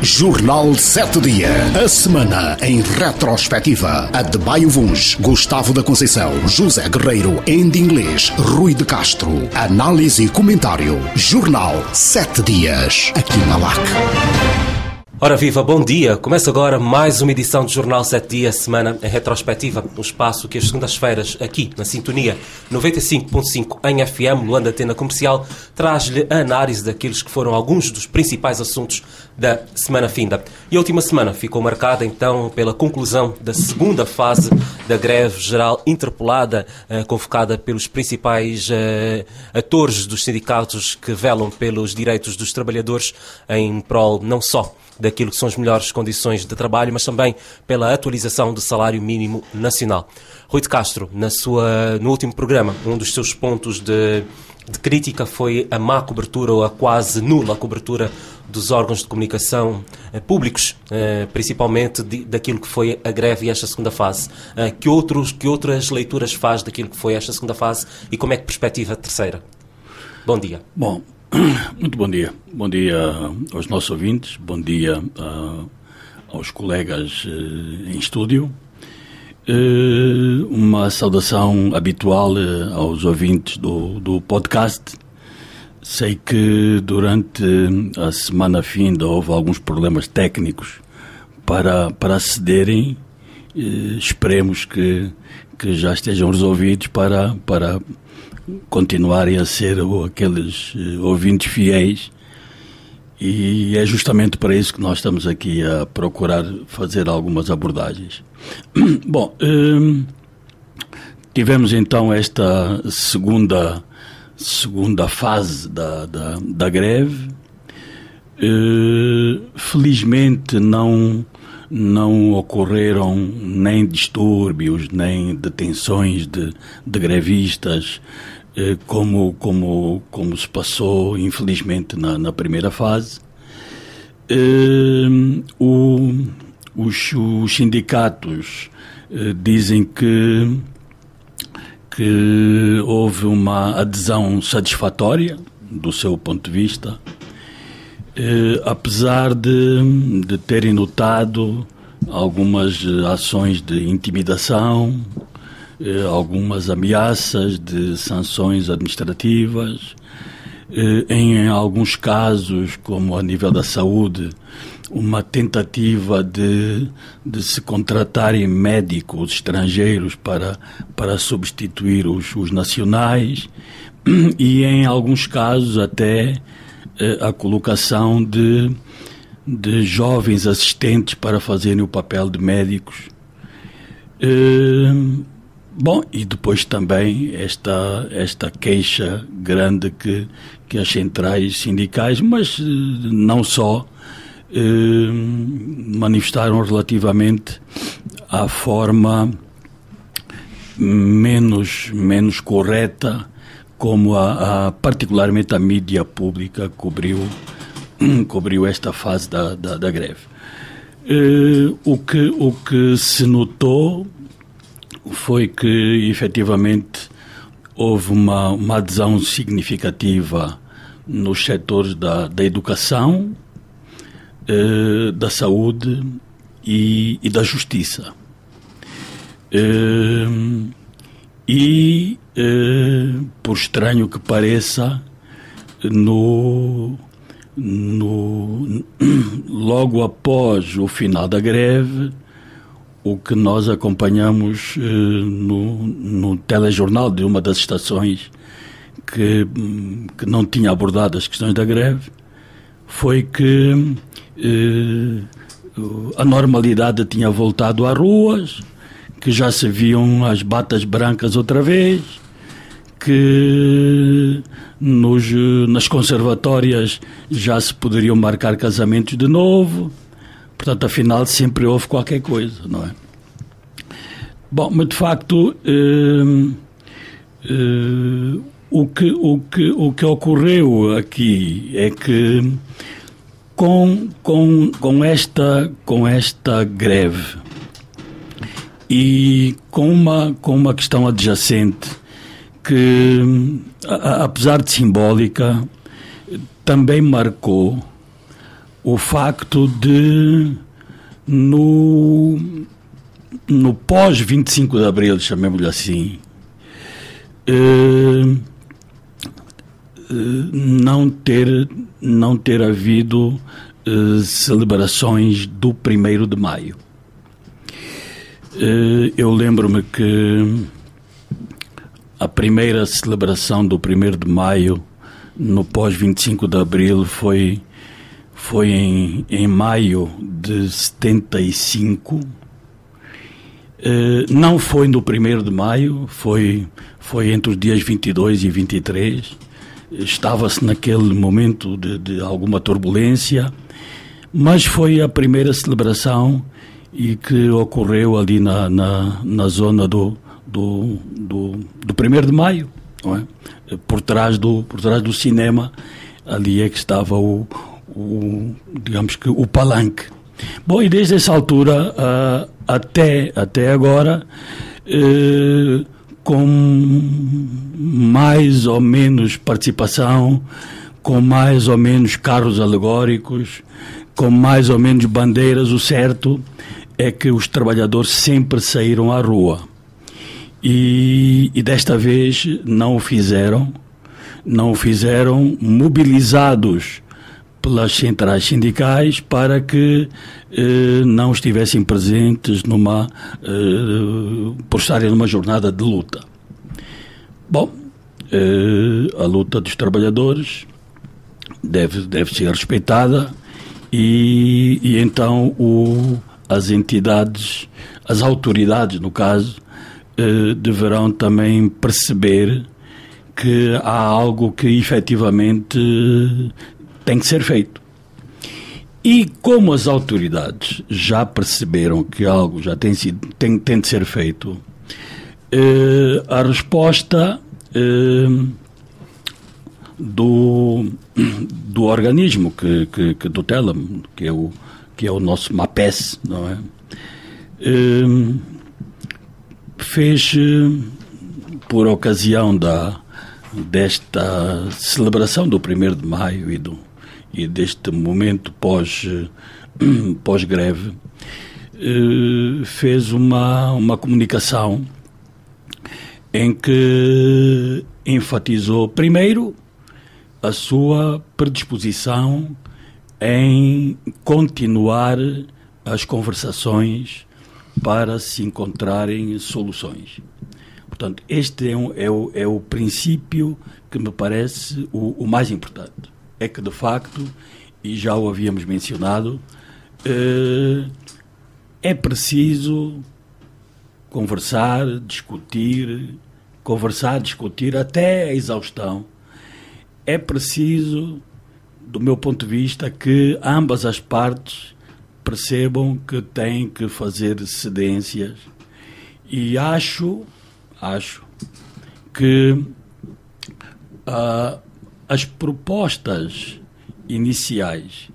Jornal 7 Dias. A semana em retrospectiva. A de Baio Vuns, Gustavo da Conceição, José Guerreiro, Andy Inglês, Rui de Castro. Análise e comentário. Jornal 7 Dias. Aqui na LAC. Ora viva, bom dia! Começa agora mais uma edição do Jornal 7 Dias, semana em retrospectiva, um espaço que as segundas-feiras, aqui na Sintonia 95.5 em FM, Luanda Antena Comercial, traz-lhe a análise daqueles que foram alguns dos principais assuntos da semana finda. E a última semana ficou marcada então pela conclusão da segunda fase da greve geral interpelada, convocada pelos principais atores dos sindicatos que velam pelos direitos dos trabalhadores em prol não só daquilo que são as melhores condições de trabalho, mas também pela atualização do salário mínimo nacional. Rui de Castro, no último programa, um dos seus pontos de crítica foi a má cobertura ou a quase nula cobertura dos órgãos de comunicação públicos, principalmente daquilo que foi a greve e esta segunda fase. Que outras leituras faz daquilo que foi esta segunda fase e como é que perspectiva a terceira? Bom dia. Bom, muito bom dia. Bom dia aos nossos ouvintes, bom dia aos colegas em estúdio. Uma saudação habitual aos ouvintes do podcast. Sei que durante a semana finda houve alguns problemas técnicos para acederem. Esperemos que já estejam resolvidos para continuarem a ser aqueles ouvintes fiéis, e é justamente para isso que nós estamos aqui a procurar fazer algumas abordagens. Bom, tivemos então esta segunda fase da greve. Felizmente não ocorreram nem distúrbios, nem detenções de grevistas, como se passou, infelizmente, na primeira fase. Os sindicatos dizem que houve uma adesão satisfatória do seu ponto de vista, apesar de terem notado algumas ações de intimidação, algumas ameaças de sanções administrativas, em alguns casos, como a nível da saúde, uma tentativa de se contratarem médicos estrangeiros para substituir os nacionais, e em alguns casos até a colocação de jovens assistentes para fazerem o papel de médicos. Bom, e depois também esta queixa grande que as centrais sindicais, mas não só, manifestaram relativamente à forma menos correta como particularmente a mídia pública cobriu esta fase da greve. O que se notou foi que, efetivamente, houve uma adesão significativa nos setores da educação, da saúde e da justiça. Por estranho que pareça, logo após o final da greve, o que nós acompanhamos no telejornal de uma das estações que não tinha abordado as questões da greve, foi que a normalidade tinha voltado às ruas, que já se viam as batas brancas outra vez, que nas conservatórias já se poderiam marcar casamentos de novo. Portanto, afinal, sempre houve qualquer coisa, não é? Bom, mas de facto, o que ocorreu aqui é que com esta greve e com uma questão adjacente que, apesar de simbólica, também marcou o facto de, no pós-25 de Abril, chamemos-lhe assim, não ter havido celebrações do 1º de Maio. Eu lembro-me que a primeira celebração do 1º de Maio, no pós-25 de Abril, foi em maio de 75. Não foi no 1º de Maio, foi entre os dias 22 e 23. Estava-se naquele momento de alguma turbulência, mas foi a primeira celebração e que ocorreu ali na zona do 1º de Maio, não é? Por trás do cinema, ali é que estava digamos que o palanque. Bom, e desde essa altura até agora, com mais ou menos participação, com mais ou menos carros alegóricos, com mais ou menos bandeiras, o certo é que os trabalhadores sempre saíram à rua. E desta vez não o fizeram mobilizados pelas centrais sindicais para que não estivessem presentes por estarem numa jornada de luta. Bom, a luta dos trabalhadores deve ser respeitada e então as entidades, as autoridades, no caso, deverão também perceber que há algo que efetivamente tem que ser feito. E como as autoridades já perceberam que algo já tem de ser feito, a resposta do organismo que tutela, que é o nosso MAPES, não é? Fez, por ocasião desta celebração do 1º de Maio e deste momento pós-greve, fez uma comunicação em que enfatizou, primeiro, a sua predisposição em continuar as conversações para se encontrarem soluções. Portanto, este é o princípio que me parece o mais importante. É que, de facto, e já o havíamos mencionado, é preciso conversar, discutir até a exaustão. É preciso, do meu ponto de vista, que ambas as partes percebam que têm que fazer cedências. E acho que as propostas iniciais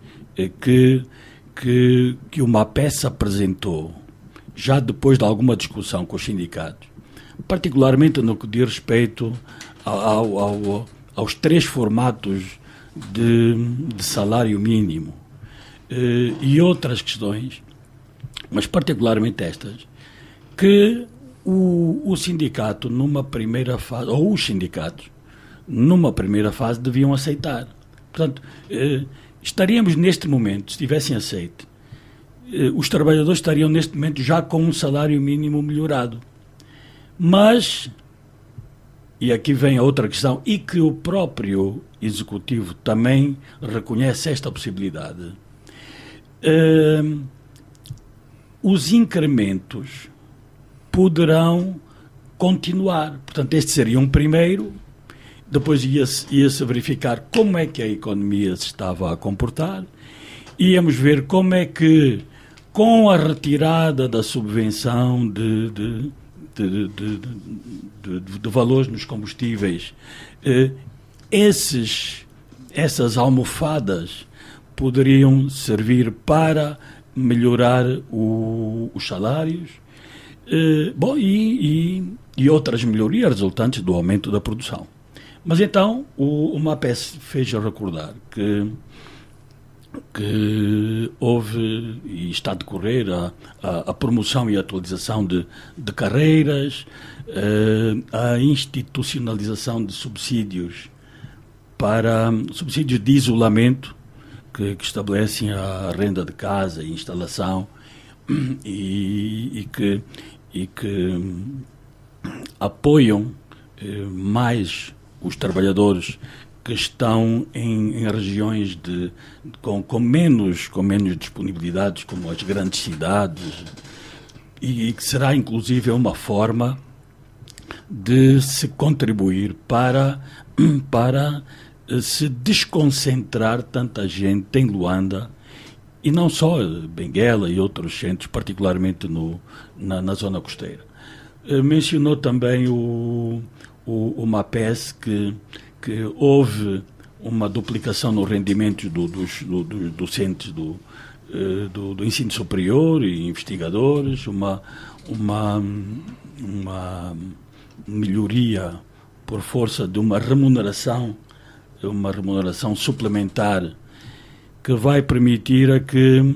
que o MAPES apresentou, já depois de alguma discussão com os sindicatos, particularmente no que diz respeito aos 3 formatos de salário mínimo e outras questões, mas particularmente estas, que o sindicato numa primeira fase, ou os sindicatos numa primeira fase, deviam aceitar. Portanto, estaríamos neste momento, se tivessem aceito, os trabalhadores estariam neste momento já com um salário mínimo melhorado. Mas, e aqui vem a outra questão, e que o próprio Executivo também reconhece esta possibilidade, os incrementos poderão continuar. Portanto, este seria um primeiro, depois ia-se verificar como é que a economia se estava a comportar, íamos ver como é que, com a retirada da subvenção de valores nos combustíveis, essas almofadas poderiam servir para melhorar os salários, e outras melhorias resultantes do aumento da produção. Mas então o MAPES fez recordar que que houve e está a decorrer a promoção e atualização de carreiras, a institucionalização de subsídios subsídios de isolamento que estabelecem a renda de casa e instalação e que apoiam mais os trabalhadores que estão em regiões com menos disponibilidades, como as grandes cidades, e que será inclusive uma forma de se contribuir para se desconcentrar tanta gente em Luanda, e não só Benguela e outros centros, particularmente na zona costeira. Mencionou também o MAPES, que houve uma duplicação no rendimento dos docentes do ensino superior e investigadores, uma melhoria por força de uma remuneração suplementar que vai permitir a que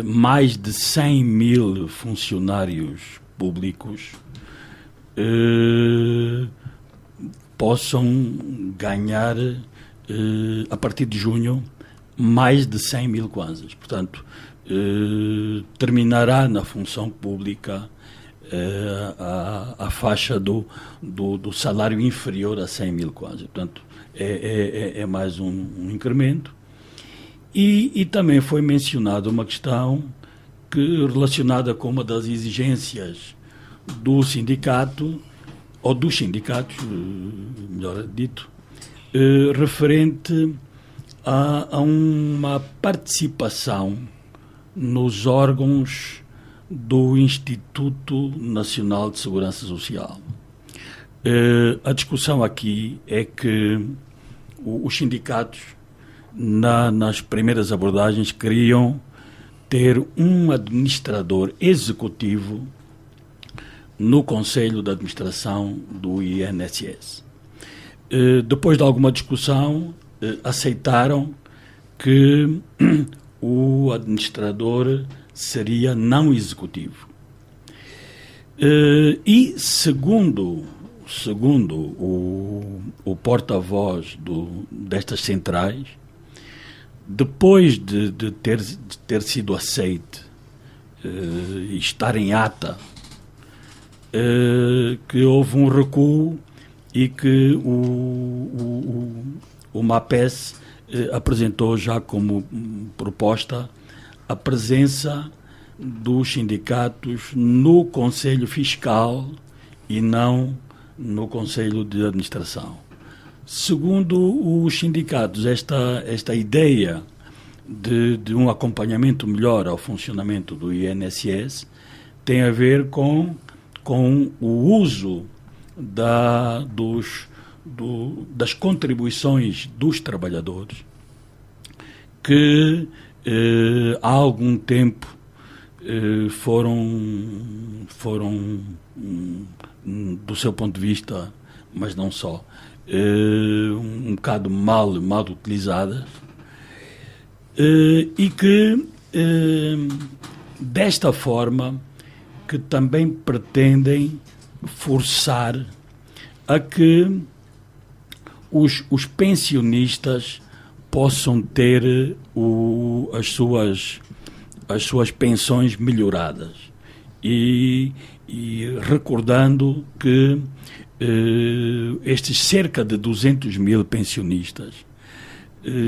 mais de 100 mil funcionários públicos possam ganhar, a partir de junho, mais de 100 mil kwanzas. Portanto, terminará na função pública a faixa do salário inferior a 100 mil kwanzas. Portanto, é mais um incremento. E também foi mencionada uma questão relacionada com uma das exigências do sindicato, ou dos sindicatos, melhor dito, referente a uma participação nos órgãos do Instituto Nacional de Segurança Social. A discussão aqui é que os sindicatos, nas primeiras abordagens, queriam ter um administrador executivo no Conselho de Administração do INSS. Depois de alguma discussão, aceitaram que o administrador seria não executivo. E, segundo o porta-voz destas centrais, depois de ter sido aceite e estar em ata, que houve um recuo e que o MAPES apresentou já como proposta a presença dos sindicatos no Conselho Fiscal e não no Conselho de Administração. Segundo os sindicatos, esta ideia de um acompanhamento melhor ao funcionamento do INSS tem a ver com o uso das contribuições dos trabalhadores que há algum tempo foram do seu ponto de vista, mas não só, um bocado mal utilizadas, e que desta forma que também pretendem forçar a que os pensionistas possam ter as suas pensões melhoradas. E recordando que estes cerca de 200 mil pensionistas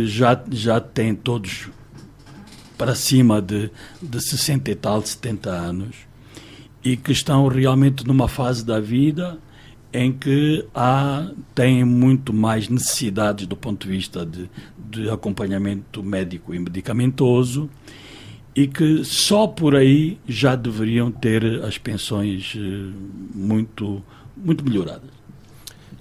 já têm todos para cima de 60 e tal, 70 anos, e que estão realmente numa fase da vida em que têm muito mais necessidades do ponto de vista de acompanhamento médico e medicamentoso, e que só por aí já deveriam ter as pensões muito, muito melhoradas.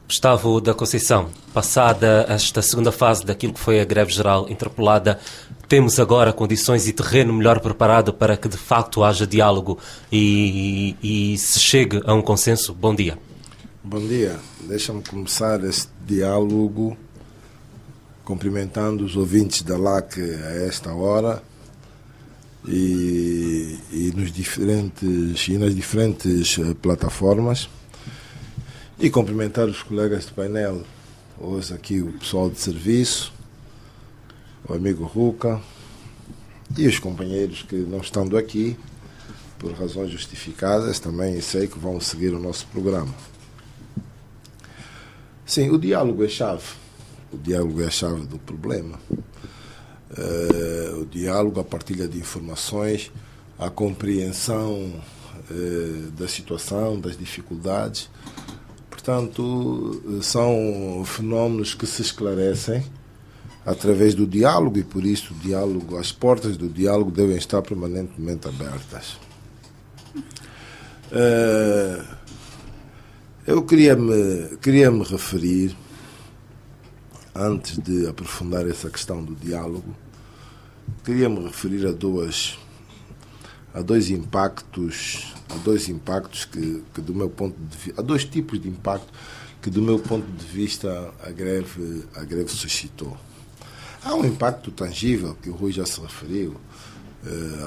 Gustavo da Conceição, passada esta segunda fase daquilo que foi a greve geral interpelada, temos agora condições e terreno melhor preparado para que de facto haja diálogo e se chegue a um consenso? Bom dia. Bom dia. Deixa-me começar este diálogo cumprimentando os ouvintes da LAC a esta hora e nas diferentes plataformas, e cumprimentar os colegas do painel, hoje aqui o pessoal de serviço, o amigo Ruca e os companheiros que não estando aqui por razões justificadas também sei que vão seguir o nosso programa. Sim, o diálogo é chave. O diálogo é a chave do problema. O diálogo, a partilha de informações, a compreensão da situação, das dificuldades. Portanto, são fenómenos que se esclarecem através do diálogo e, por isso, o diálogo, as portas do diálogo devem estar permanentemente abertas. Eu queria me referir, antes de aprofundar essa questão do diálogo, queria me referir a dois impactos que do meu ponto de vista, a dois tipos de impacto que do meu ponto de vista a greve suscitou. Há um impacto tangível que o Rui já se referiu,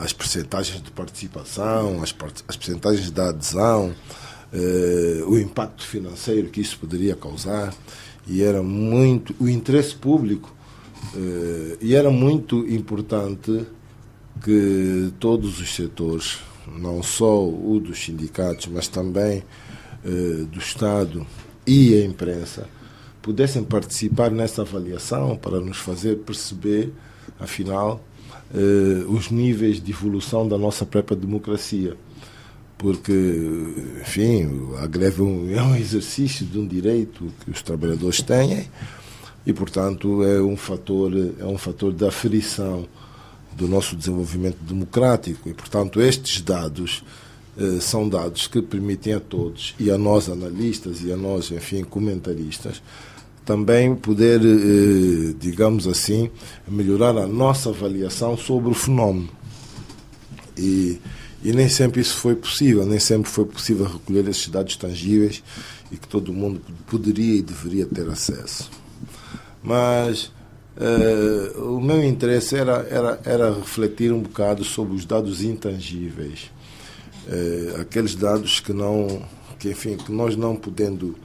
as percentagens de participação, as percentagens da adesão, o impacto financeiro que isso poderia causar, e era muito o interesse público, e era muito importante que todos os setores, não só o dos sindicatos, mas também do Estado e a imprensa, pudessem participar nessa avaliação para nos fazer perceber, afinal, os níveis de evolução da nossa própria democracia. Porque, enfim, a greve é um exercício de um direito que os trabalhadores têm e, portanto, é um fator de aferição do nosso desenvolvimento democrático. E, portanto, estes dados são dados que permitem a todos, e a nós analistas e a nós, enfim, comentaristas, também poder, digamos assim, melhorar a nossa avaliação sobre o fenómeno. E nem sempre isso foi possível, nem sempre foi possível recolher esses dados tangíveis e que todo mundo poderia e deveria ter acesso. Mas o meu interesse era refletir um bocado sobre os dados intangíveis, aqueles dados que nós não podendo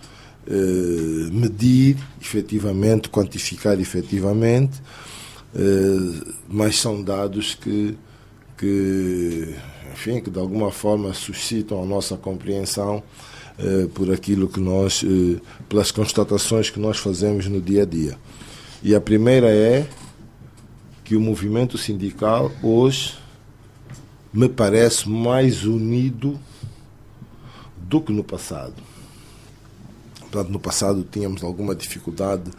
medir efetivamente, quantificar efetivamente, mas são dados que de alguma forma suscitam a nossa compreensão por aquilo que nós, pelas constatações que nós fazemos no dia a dia. E a primeira é que o movimento sindical hoje me parece mais unido do que no passado. Portanto, no passado tínhamos alguma dificuldade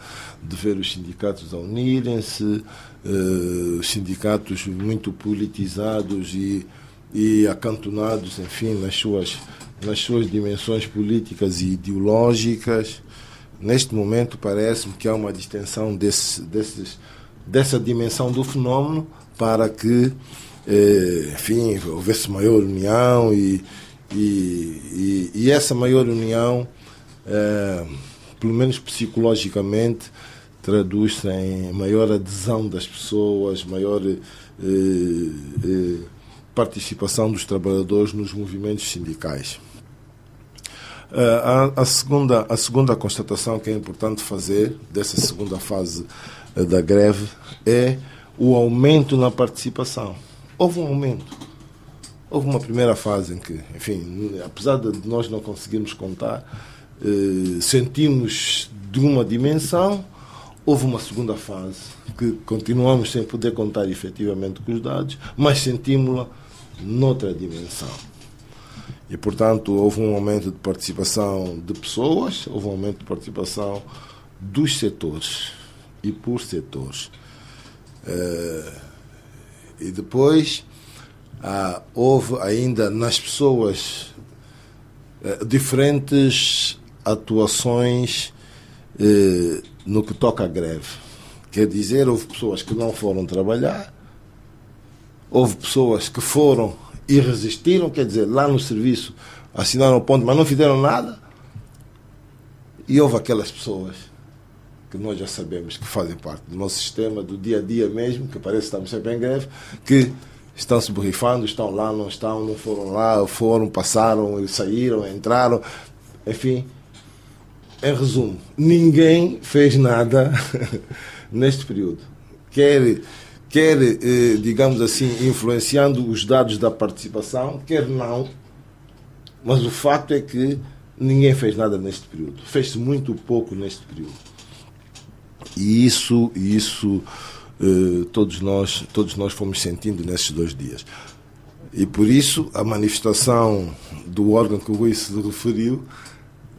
de ver os sindicatos a unirem-se, os sindicatos muito politizados e acantonados, enfim, nas suas dimensões políticas e ideológicas. Neste momento parece-me que há uma distensão dessa dimensão do fenómeno para que, enfim, houvesse maior união e essa maior união, pelo menos psicologicamente, traduz-se em maior adesão das pessoas, maior participação dos trabalhadores nos movimentos sindicais. A segunda constatação que é importante fazer dessa segunda fase da greve é o aumento na participação. Houve um aumento. Houve uma primeira fase em que, enfim, apesar de nós não conseguirmos contar, sentimos de uma dimensão. Houve uma segunda fase que continuamos sem poder contar efetivamente com os dados, mas sentimos-la noutra dimensão. E, portanto, houve um aumento de participação de pessoas, houve um aumento de participação dos setores e por setores. E depois houve ainda nas pessoas diferentes atuações no que toca à greve. Quer dizer, houve pessoas que não foram trabalhar, houve pessoas que foram e resistiram, quer dizer, lá no serviço assinaram o ponto, mas não fizeram nada. E houve aquelas pessoas que nós já sabemos que fazem parte do nosso sistema, do dia a dia mesmo, que parece que estamos sempre em greve, que estão se borrifando, estão lá, não estão, não foram lá, foram, passaram, saíram, entraram, enfim. Em resumo, ninguém fez nada neste período. Quer, digamos assim, influenciando os dados da participação, quer não, mas o fato é que ninguém fez nada neste período. Fez-se muito pouco neste período. E isso todos nós fomos sentindo nesses 2 dias. E por isso a manifestação do órgão que o Rui se referiu,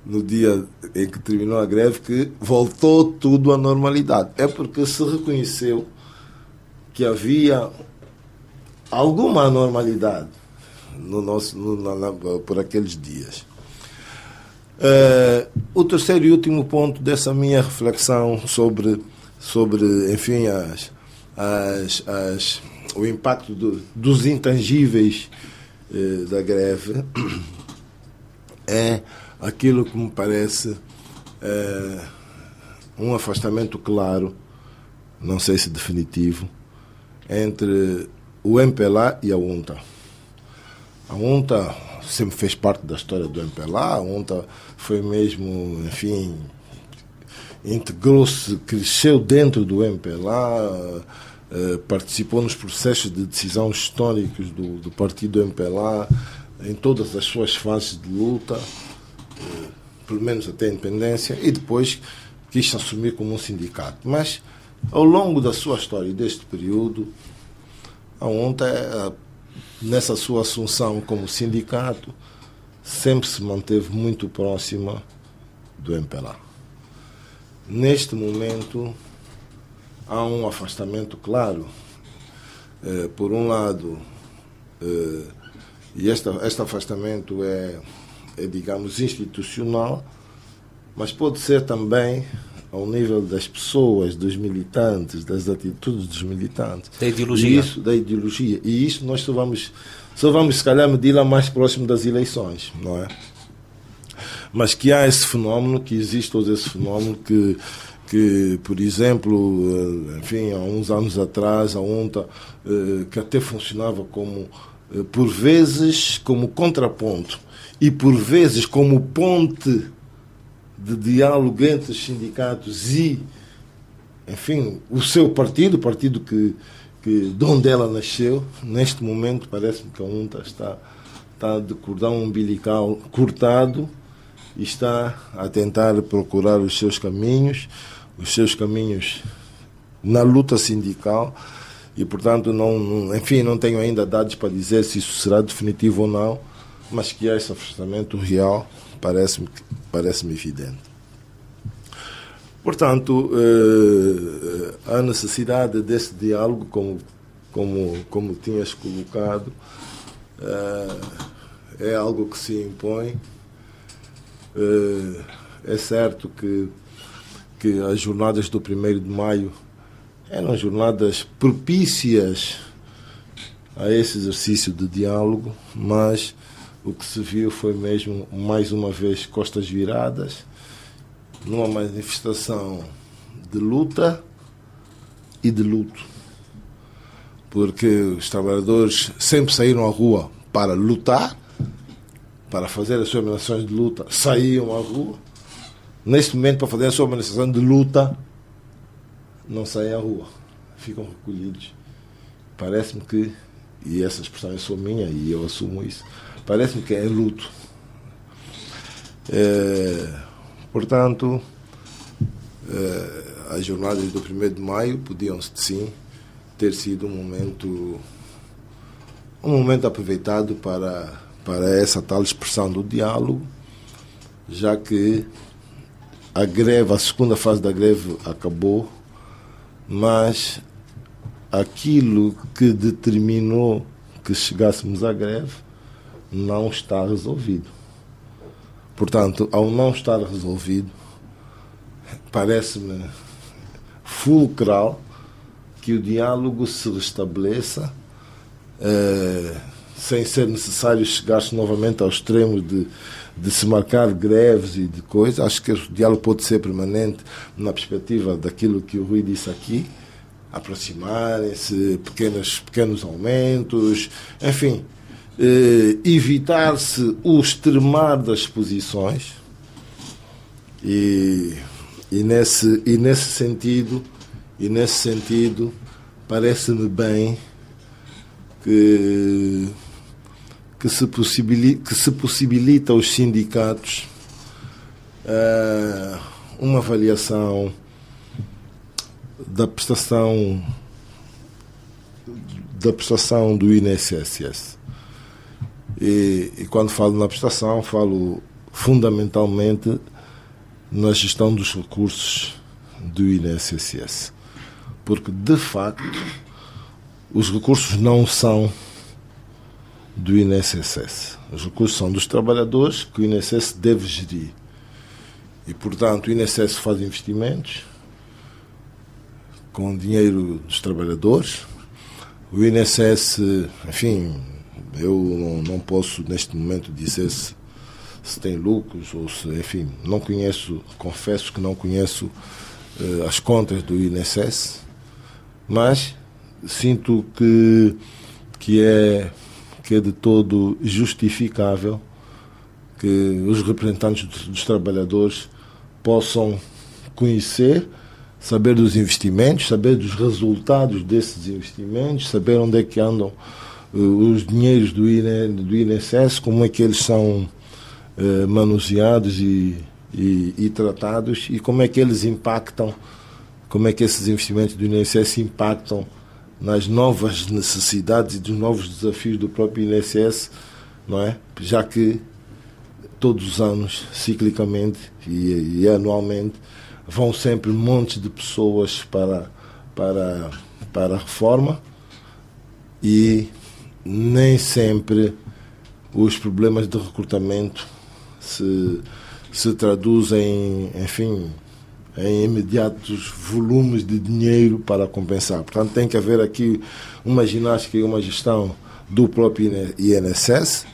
no dia em que terminou a greve, que voltou tudo à normalidade. É porque se reconheceu que havia alguma anormalidade por aqueles dias. O terceiro e último ponto dessa minha reflexão sobre enfim, o impacto dos intangíveis da greve é aquilo que me parece um afastamento claro, não sei se definitivo, entre o MPLA e a UNTA. A UNTA sempre fez parte da história do MPLA, a UNTA foi mesmo, enfim, integrou-se, cresceu dentro do MPLA, participou nos processos de decisão históricos do partido MPLA, em todas as suas fases de luta, pelo menos até a independência, e depois quis assumir como um sindicato. Mas, ao longo da sua história e deste período, a UNTA, nessa sua assunção como sindicato, sempre se manteve muito próxima do MPLA. Neste momento, há um afastamento claro. Por um lado, e este afastamento é, digamos, institucional, mas pode ser também ao nível das pessoas, dos militantes, das atitudes dos militantes. Da ideologia. Da ideologia. E isso nós só vamos se calhar medi-la mais próximo das eleições, não é? Mas que há esse fenómeno, que existe todo esse fenómeno que, por exemplo, enfim, há uns anos atrás, a UNTA, que até funcionava como, por vezes, como contraponto e, por vezes, como ponte de diálogo entre os sindicatos e, enfim, o seu partido, o partido de onde ela nasceu. Neste momento, parece-me que a UNTA está de cordão umbilical cortado e está a tentar procurar os seus caminhos na luta sindical e, portanto, não tenho ainda dados para dizer se isso será definitivo ou não, mas que há esse afastamento real, parece-me evidente. Portanto, a necessidade desse diálogo, como tinhas colocado, é algo que se impõe. É certo que as jornadas do 1º de maio eram jornadas propícias a esse exercício de diálogo, mas o que se viu foi mesmo, mais uma vez, costas viradas, numa manifestação de luta e de luto. Porque os trabalhadores sempre saíram à rua para lutar, para fazer as suas manifestações de luta, saíam à rua. Neste momento, para fazer a sua manifestação de luta, não saem à rua, ficam recolhidos. Parece-me que, e essa expressão é só minha e eu assumo isso, parece-me que é luto. Portanto, as jornadas do 1º de maio podiam, sim, ter sido um momento aproveitado para essa tal expressão do diálogo, já que a segunda fase da greve acabou, mas aquilo que determinou que chegássemos à greve não está resolvido. Portanto, ao não estar resolvido, parece-me fulcral que o diálogo se restabeleça, sem ser necessário chegar-se novamente ao extremo de se marcar greves e de coisas. Acho que o diálogo pode ser permanente na perspectiva daquilo que o Rui disse aqui, aproximarem-se, pequenos aumentos, enfim, evitar-se o extremar das posições e nesse sentido parece-me bem que se possibilita aos sindicatos uma avaliação da prestação do INSS. E quando falo na prestação, falo fundamentalmente na gestão dos recursos do INSS. Porque, de facto, os recursos não são do INSS. Os recursos são dos trabalhadores que o INSS deve gerir. E, portanto, o INSS faz investimentos com o dinheiro dos trabalhadores. O INSS, enfim, eu não posso neste momento dizer se tem lucros ou se, enfim, não conheço, confesso que não conheço as contas do INSS, mas sinto que é de todo justificável que os representantes dos trabalhadores possam conhecer, saber dos investimentos, saber dos resultados desses investimentos, saber onde é que andam os dinheiros do INSS, como é que eles são manuseados e tratados e como é que eles impactam, como é que esses investimentos do INSS impactam nas novas necessidades e dos novos desafios do próprio INSS, não é? Já que todos os anos, ciclicamente e anualmente, vão sempre montes de pessoas para a reforma e nem sempre os problemas de recrutamento se traduzem, enfim, em imediatos volumes de dinheiro para compensar. Portanto, tem que haver aqui uma ginástica e uma gestão do próprio INSS,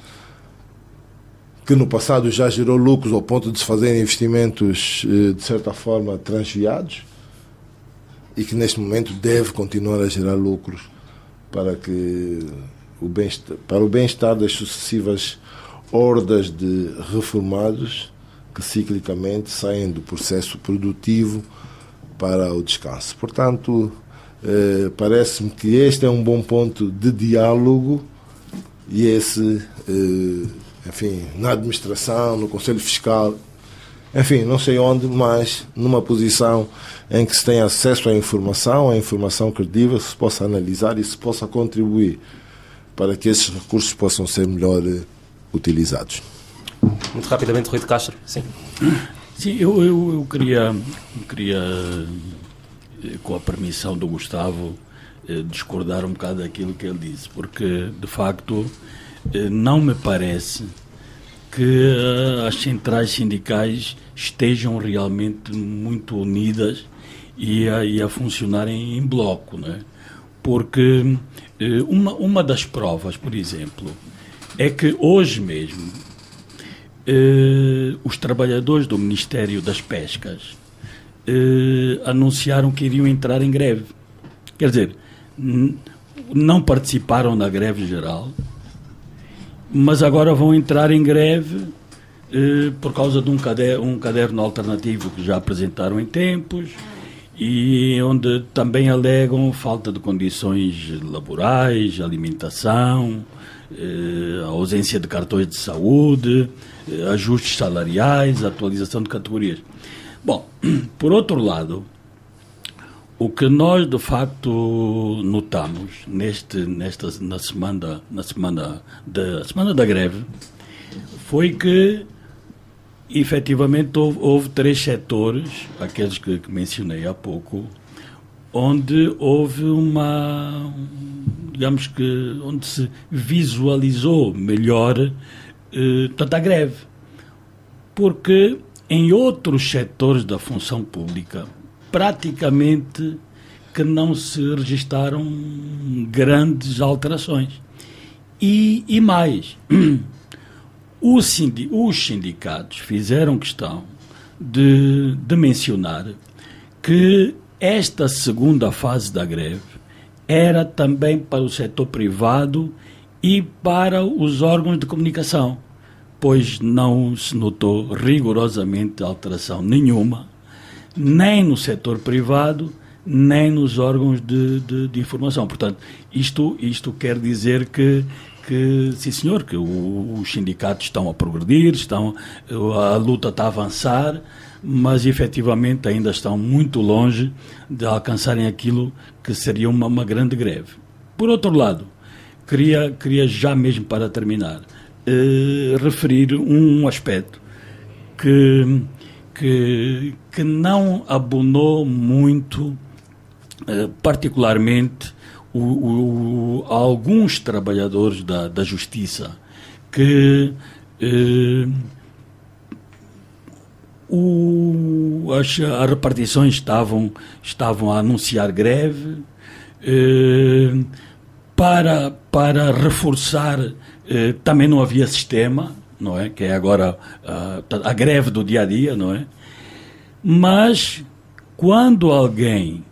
que no passado já gerou lucros ao ponto de se fazerem investimentos, de certa forma, transviados, e que neste momento deve continuar a gerar lucros para o bem-estar das sucessivas hordas de reformados que ciclicamente saem do processo produtivo para o descanso. Portanto, parece-me que este é um bom ponto de diálogo e esse, enfim, na administração, no Conselho Fiscal, enfim, não sei onde, mas numa posição em que se tem acesso à informação credível, se possa analisar e se possa contribuir para que esses recursos possam ser melhor utilizados. Muito rapidamente, Rui de Castro. Sim. Sim, eu queria, com a permissão do Gustavo, discordar um bocado daquilo que ele disse, porque, de facto, não me parece que as centrais sindicais estejam realmente muito unidas e a funcionarem em bloco, né? Porque uma das provas, por exemplo, é que hoje mesmo os trabalhadores do Ministério das Pescas anunciaram que iriam entrar em greve. Quer dizer, não participaram da greve geral, mas agora vão entrar em greve por causa de um caderno alternativo que já apresentaram em tempos e onde também alegam falta de condições laborais, alimentação, a ausência de cartões de saúde, ajustes salariais, atualização de categorias. Bom, por outro lado, o que nós de facto notamos na semana da greve foi que efetivamente houve 3 setores, aqueles que mencionei há pouco, onde houve digamos que onde se visualizou melhor toda a greve, porque em outros setores da função pública praticamente que não se registaram grandes alterações. E mais, os sindicatos fizeram questão de mencionar que esta segunda fase da greve era também para o setor privado e para os órgãos de comunicação, pois não se notou rigorosamente alteração nenhuma, nem no setor privado, nem nos órgãos de informação. Portanto, isto quer dizer que sim senhor, que os sindicatos estão a progredir, a luta está a avançar, mas efetivamente ainda estão muito longe de alcançarem aquilo que seria uma grande greve. Por outro lado, queria já mesmo para terminar, referir um aspecto que não abonou muito, particularmente alguns trabalhadores da justiça, que as repartições estavam a anunciar greve para reforçar, também não havia sistema, não é? Que é agora a greve do dia a dia, não é? Mas quando alguém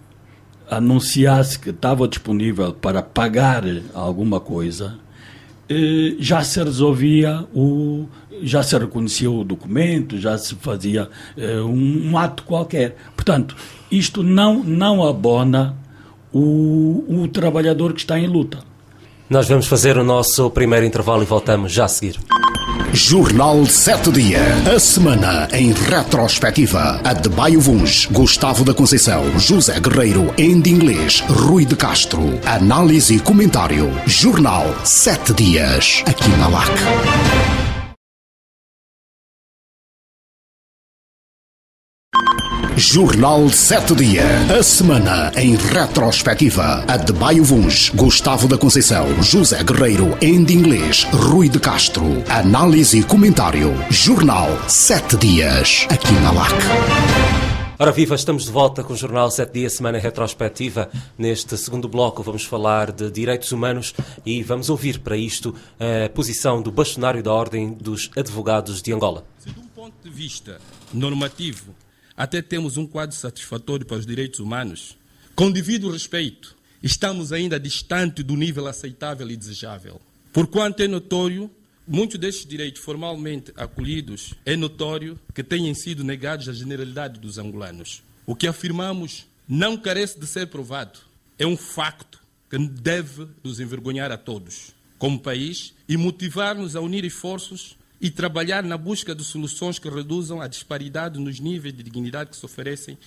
anunciasse que estava disponível para pagar alguma coisa, já se resolvia, já se reconhecia o documento, já se fazia um ato qualquer. Portanto, isto não abona o trabalhador que está em luta. Nós vamos fazer o nosso primeiro intervalo e voltamos já a seguir. Jornal 7 Dia. A semana em retrospectiva. Adebayo Vuns, Gustavo da Conceição, José Guerreiro, em inglês, Rui de Castro. Análise e comentário. Jornal 7 Dias. Aqui na LAC. Jornal 7 Dia. A semana em retrospectiva. Adebayo Vuns, Gustavo da Conceição, José Guerreiro, em inglês, Rui de Castro. Análise e comentário. Jornal 7 Dias. Aqui na LAC. Ora viva, estamos de volta com o Jornal 7 Dias, semana retrospectiva. Neste segundo bloco vamos falar de direitos humanos e vamos ouvir para isto a posição do bastonário da Ordem dos Advogados de Angola. Se de um ponto de vista normativo até temos um quadro satisfatório para os direitos humanos, com devido respeito, estamos ainda distante do nível aceitável e desejável. Porquanto é notório, muitos destes direitos formalmente acolhidos, é notório que têm sido negados à generalidade dos angolanos. O que afirmamos não carece de ser provado. É um facto que deve nos envergonhar a todos, como país, e motivar-nos a unir esforços e trabalhar na busca de soluções que reduzam a disparidade nos níveis de dignidade que se oferecem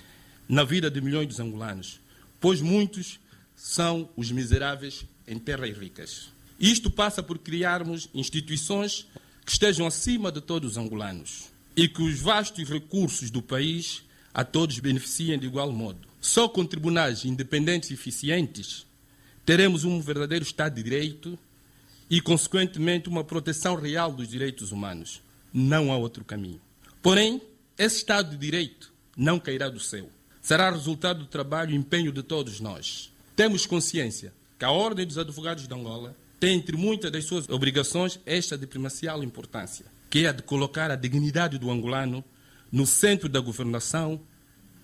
na vida de milhões de angolanos, pois muitos são os miseráveis em terras ricas. Isto passa por criarmos instituições que estejam acima de todos os angolanos e que os vastos recursos do país a todos beneficiem de igual modo. Só com tribunais independentes e eficientes teremos um verdadeiro Estado de Direito e, consequentemente, uma proteção real dos direitos humanos. Não há outro caminho. Porém, esse Estado de Direito não cairá do céu. Será resultado do trabalho e empenho de todos nós. Temos consciência que a Ordem dos Advogados de Angola tem, entre muitas das suas obrigações, esta de primacial importância, que é a de colocar a dignidade do angolano no centro da governação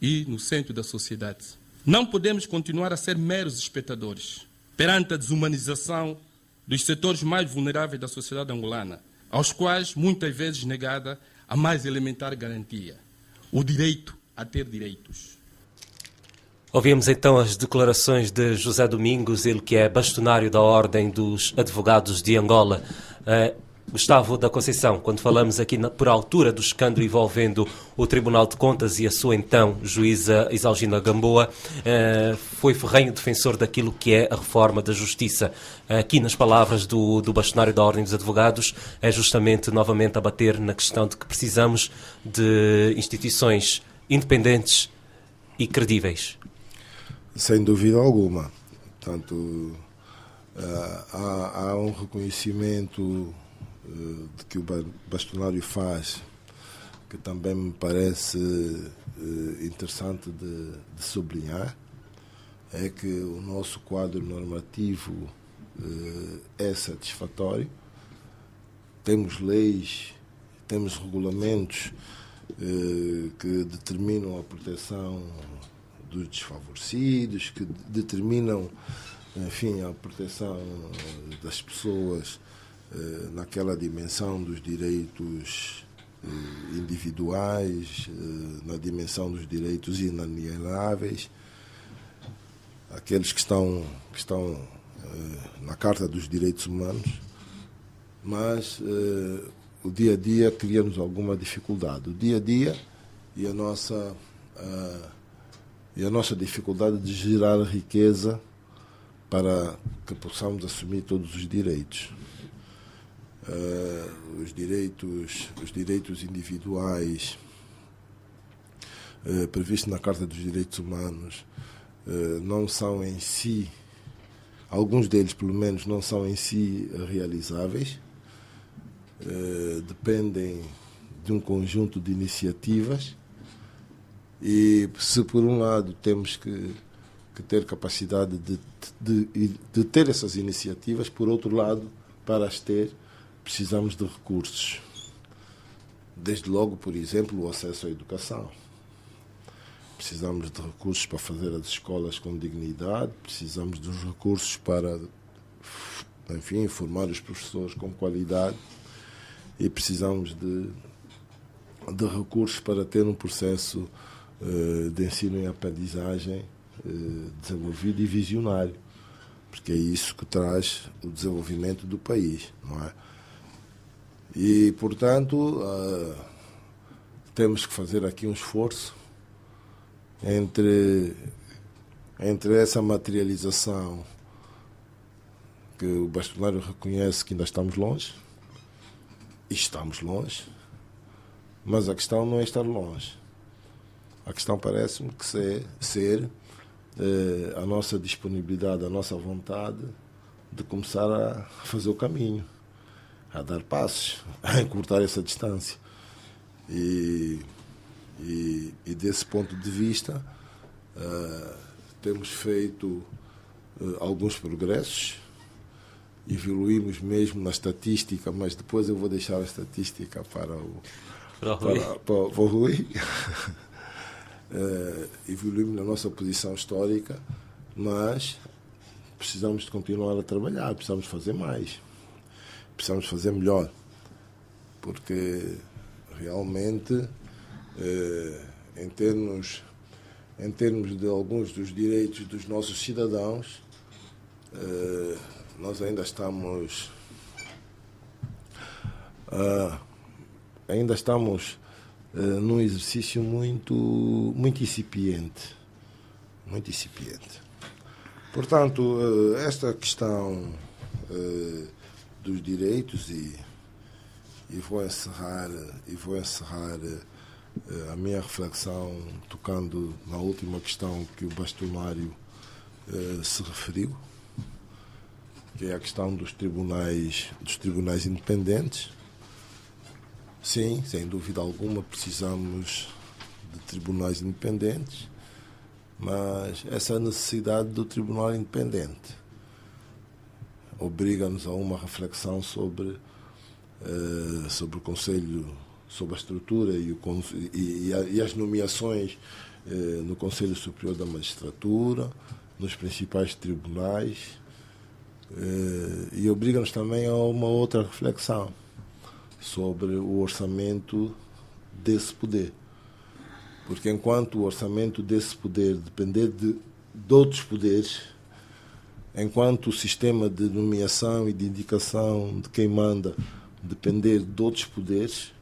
e no centro da sociedade. Não podemos continuar a ser meros espectadores perante a desumanização dos setores mais vulneráveis da sociedade angolana, aos quais muitas vezes negada a mais elementar garantia, o direito a ter direitos. Ouvimos então as declarações de José Domingos, ele que é bastonário da Ordem dos Advogados de Angola. Gustavo da Conceição, quando falamos aqui por altura do escândalo envolvendo o Tribunal de Contas e a sua então juíza Isalgina Gamboa, foi ferrenho defensor daquilo que é a reforma da Justiça. Aqui nas palavras do bastonário da Ordem dos Advogados, é justamente novamente a bater na questão de que precisamos de instituições independentes e credíveis. Sem dúvida alguma. Portanto, há um reconhecimento de que o bastonário faz, que também me parece interessante de sublinhar, é que o nosso quadro normativo é satisfatório. Temos leis, temos regulamentos que determinam a proteção dos desfavorecidos, que determinam, enfim, a proteção das pessoas naquela dimensão dos direitos individuais, na dimensão dos direitos inalienáveis, aqueles que estão na Carta dos Direitos Humanos, mas o dia a dia cria-nos alguma dificuldade. O dia a dia e a nossa dificuldade de gerar riqueza para que possamos assumir todos os direitos. Os direitos individuais previstos na Carta dos Direitos Humanos não são em si, alguns deles pelo menos não são em si realizáveis, dependem de um conjunto de iniciativas, e se por um lado temos que ter capacidade de ter essas iniciativas, por outro lado, para as ter, precisamos de recursos. Desde logo, por exemplo, o acesso à educação. Precisamos de recursos para fazer as escolas com dignidade, precisamos dos recursos para, enfim, formar os professores com qualidade, e precisamos de recursos para ter um processo de ensino e aprendizagem desenvolvido e visionário, porque é isso que traz o desenvolvimento do país, não é? E, portanto, temos que fazer aqui um esforço entre essa materialização que o bastonário reconhece que ainda estamos longe, e estamos longe, mas a questão não é estar longe. A questão parece-me que ser a nossa disponibilidade, a nossa vontade de começar a fazer o caminho, a dar passos, a encurtar essa distância. E desse ponto de vista, temos feito alguns progressos, evoluímos mesmo na estatística, mas depois eu vou deixar a estatística para o Rui. Evoluímos na nossa posição histórica, mas precisamos de continuar a trabalhar, precisamos fazer mais, precisamos fazer melhor, porque realmente em termos de alguns dos direitos dos nossos cidadãos, nós ainda estamos num exercício muito incipiente. Muito incipiente. Portanto, esta questão dos direitos, e vou encerrar a minha reflexão tocando na última questão que o bastonário se referiu, que é a questão dos tribunais independentes. Sim, sem dúvida alguma, precisamos de tribunais independentes, mas essa necessidade do tribunal independente obriga-nos a uma reflexão sobre o Conselho, sobre a estrutura e as nomeações no Conselho Superior da Magistratura, nos principais tribunais, e obriga-nos também a uma outra reflexão sobre o orçamento desse poder. Porque enquanto o orçamento desse poder depender de outros poderes, enquanto o sistema de nomeação e de indicação de quem manda depender de outros poderes,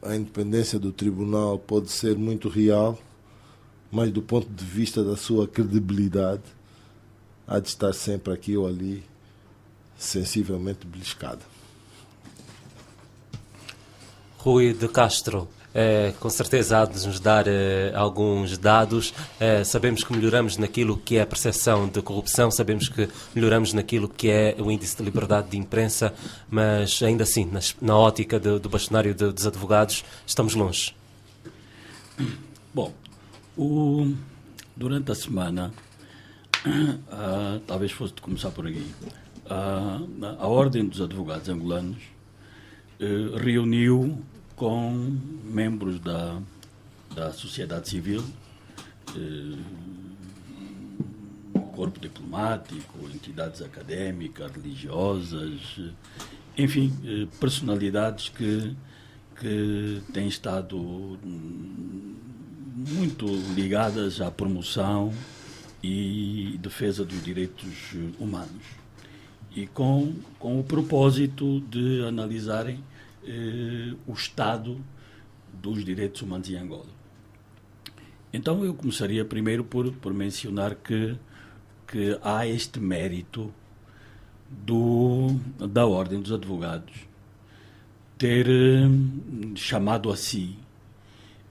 a independência do tribunal pode ser muito real, mas do ponto de vista da sua credibilidade, há de estar sempre aqui ou ali sensivelmente beliscada. Rui de Castro, com certeza há de nos dar alguns dados. Sabemos que melhoramos naquilo que é a percepção de corrupção, sabemos que melhoramos naquilo que é o índice de liberdade de imprensa, mas ainda assim, na ótica do bastonário dos advogados, estamos longe. Bom, durante a semana, talvez fosse de começar por aqui, a Ordem dos Advogados Angolanos reuniu com membros da sociedade civil, corpo diplomático, entidades académicas, religiosas, enfim, personalidades que têm estado muito ligadas à promoção e defesa dos direitos humanos, e com o propósito de analisarem o estado dos direitos humanos em Angola. Então eu começaria primeiro por mencionar que há este mérito da Ordem dos Advogados ter chamado a si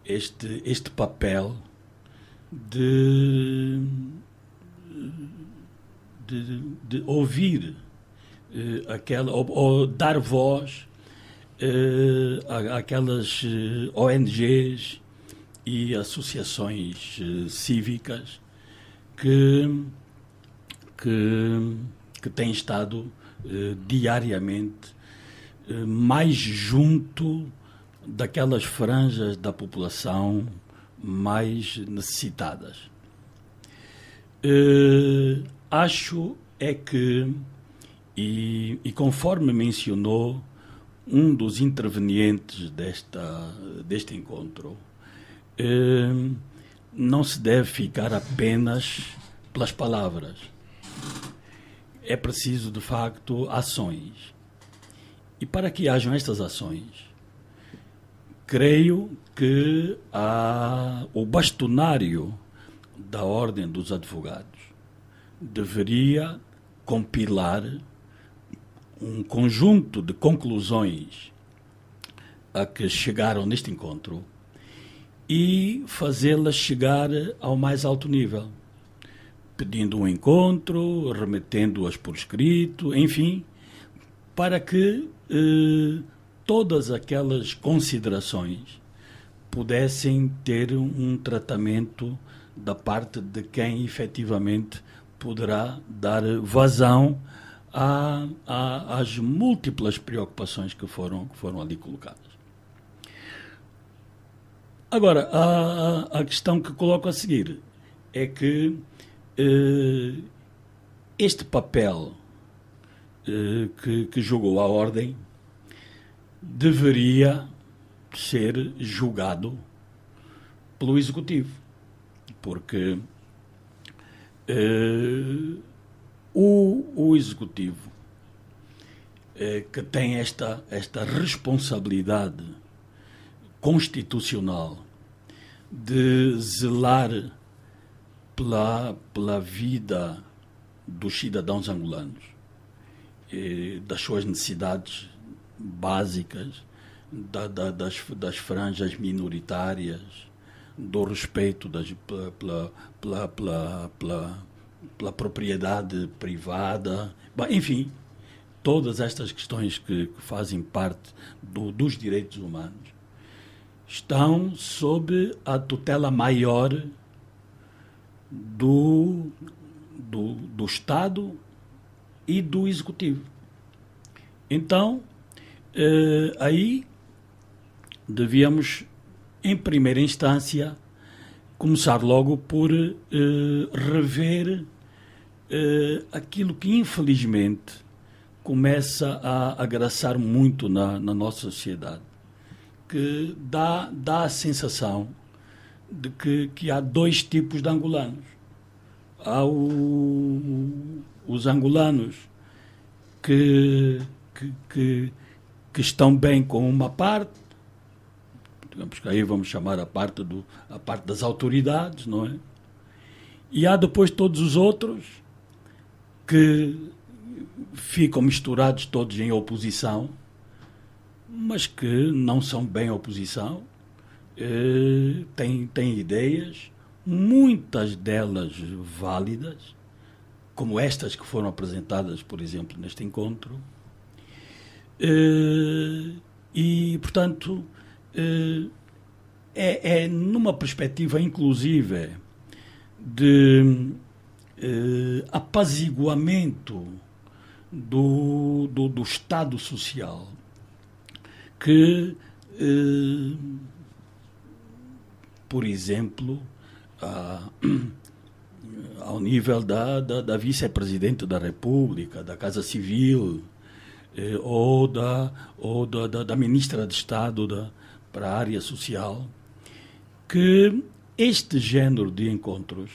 este papel de ouvir ou dar voz àquelas ONGs e associações cívicas que têm estado diariamente mais junto daquelas franjas da população mais necessitadas. Acho que, e conforme mencionou um dos intervenientes deste encontro, não se deve ficar apenas pelas palavras. É preciso, de facto, ações. E para que hajam estas ações, creio que o bastonário da Ordem dos Advogados deveria compilar um conjunto de conclusões a que chegaram neste encontro e fazê-las chegar ao mais alto nível, pedindo um encontro, remetendo-as por escrito, enfim, para que todas aquelas considerações pudessem ter um tratamento da parte de quem efetivamente poderá dar vazão às múltiplas preocupações que foram ali colocadas. Agora, a questão que coloco a seguir é que este papel que jogou a Ordem deveria ser julgado pelo Executivo, porque o Executivo que tem esta responsabilidade constitucional de zelar pela vida dos cidadãos angolanos, das suas necessidades básicas, das franjas minoritárias, do respeito pela propriedade privada, enfim, todas estas questões que fazem parte dos direitos humanos estão sob a tutela maior do Estado e do Executivo. Então, aí devíamos, em primeira instância, começar logo por rever aquilo que, infelizmente, começa a agraçar muito na nossa sociedade, que dá a sensação de que há dois tipos de angolanos. Há os angolanos que estão bem com uma parte, digamos que aí vamos chamar a parte das autoridades, não é? E há depois todos os outros que ficam misturados todos em oposição, mas que não são bem oposição, têm ideias, muitas delas válidas, como estas que foram apresentadas, por exemplo, neste encontro, e, portanto, é numa perspectiva, inclusive, de apaziguamento do Estado Social, que, por exemplo, ao nível da vice-presidente da República, da Casa Civil, ou da ministra de Estado para a área social, que este género de encontros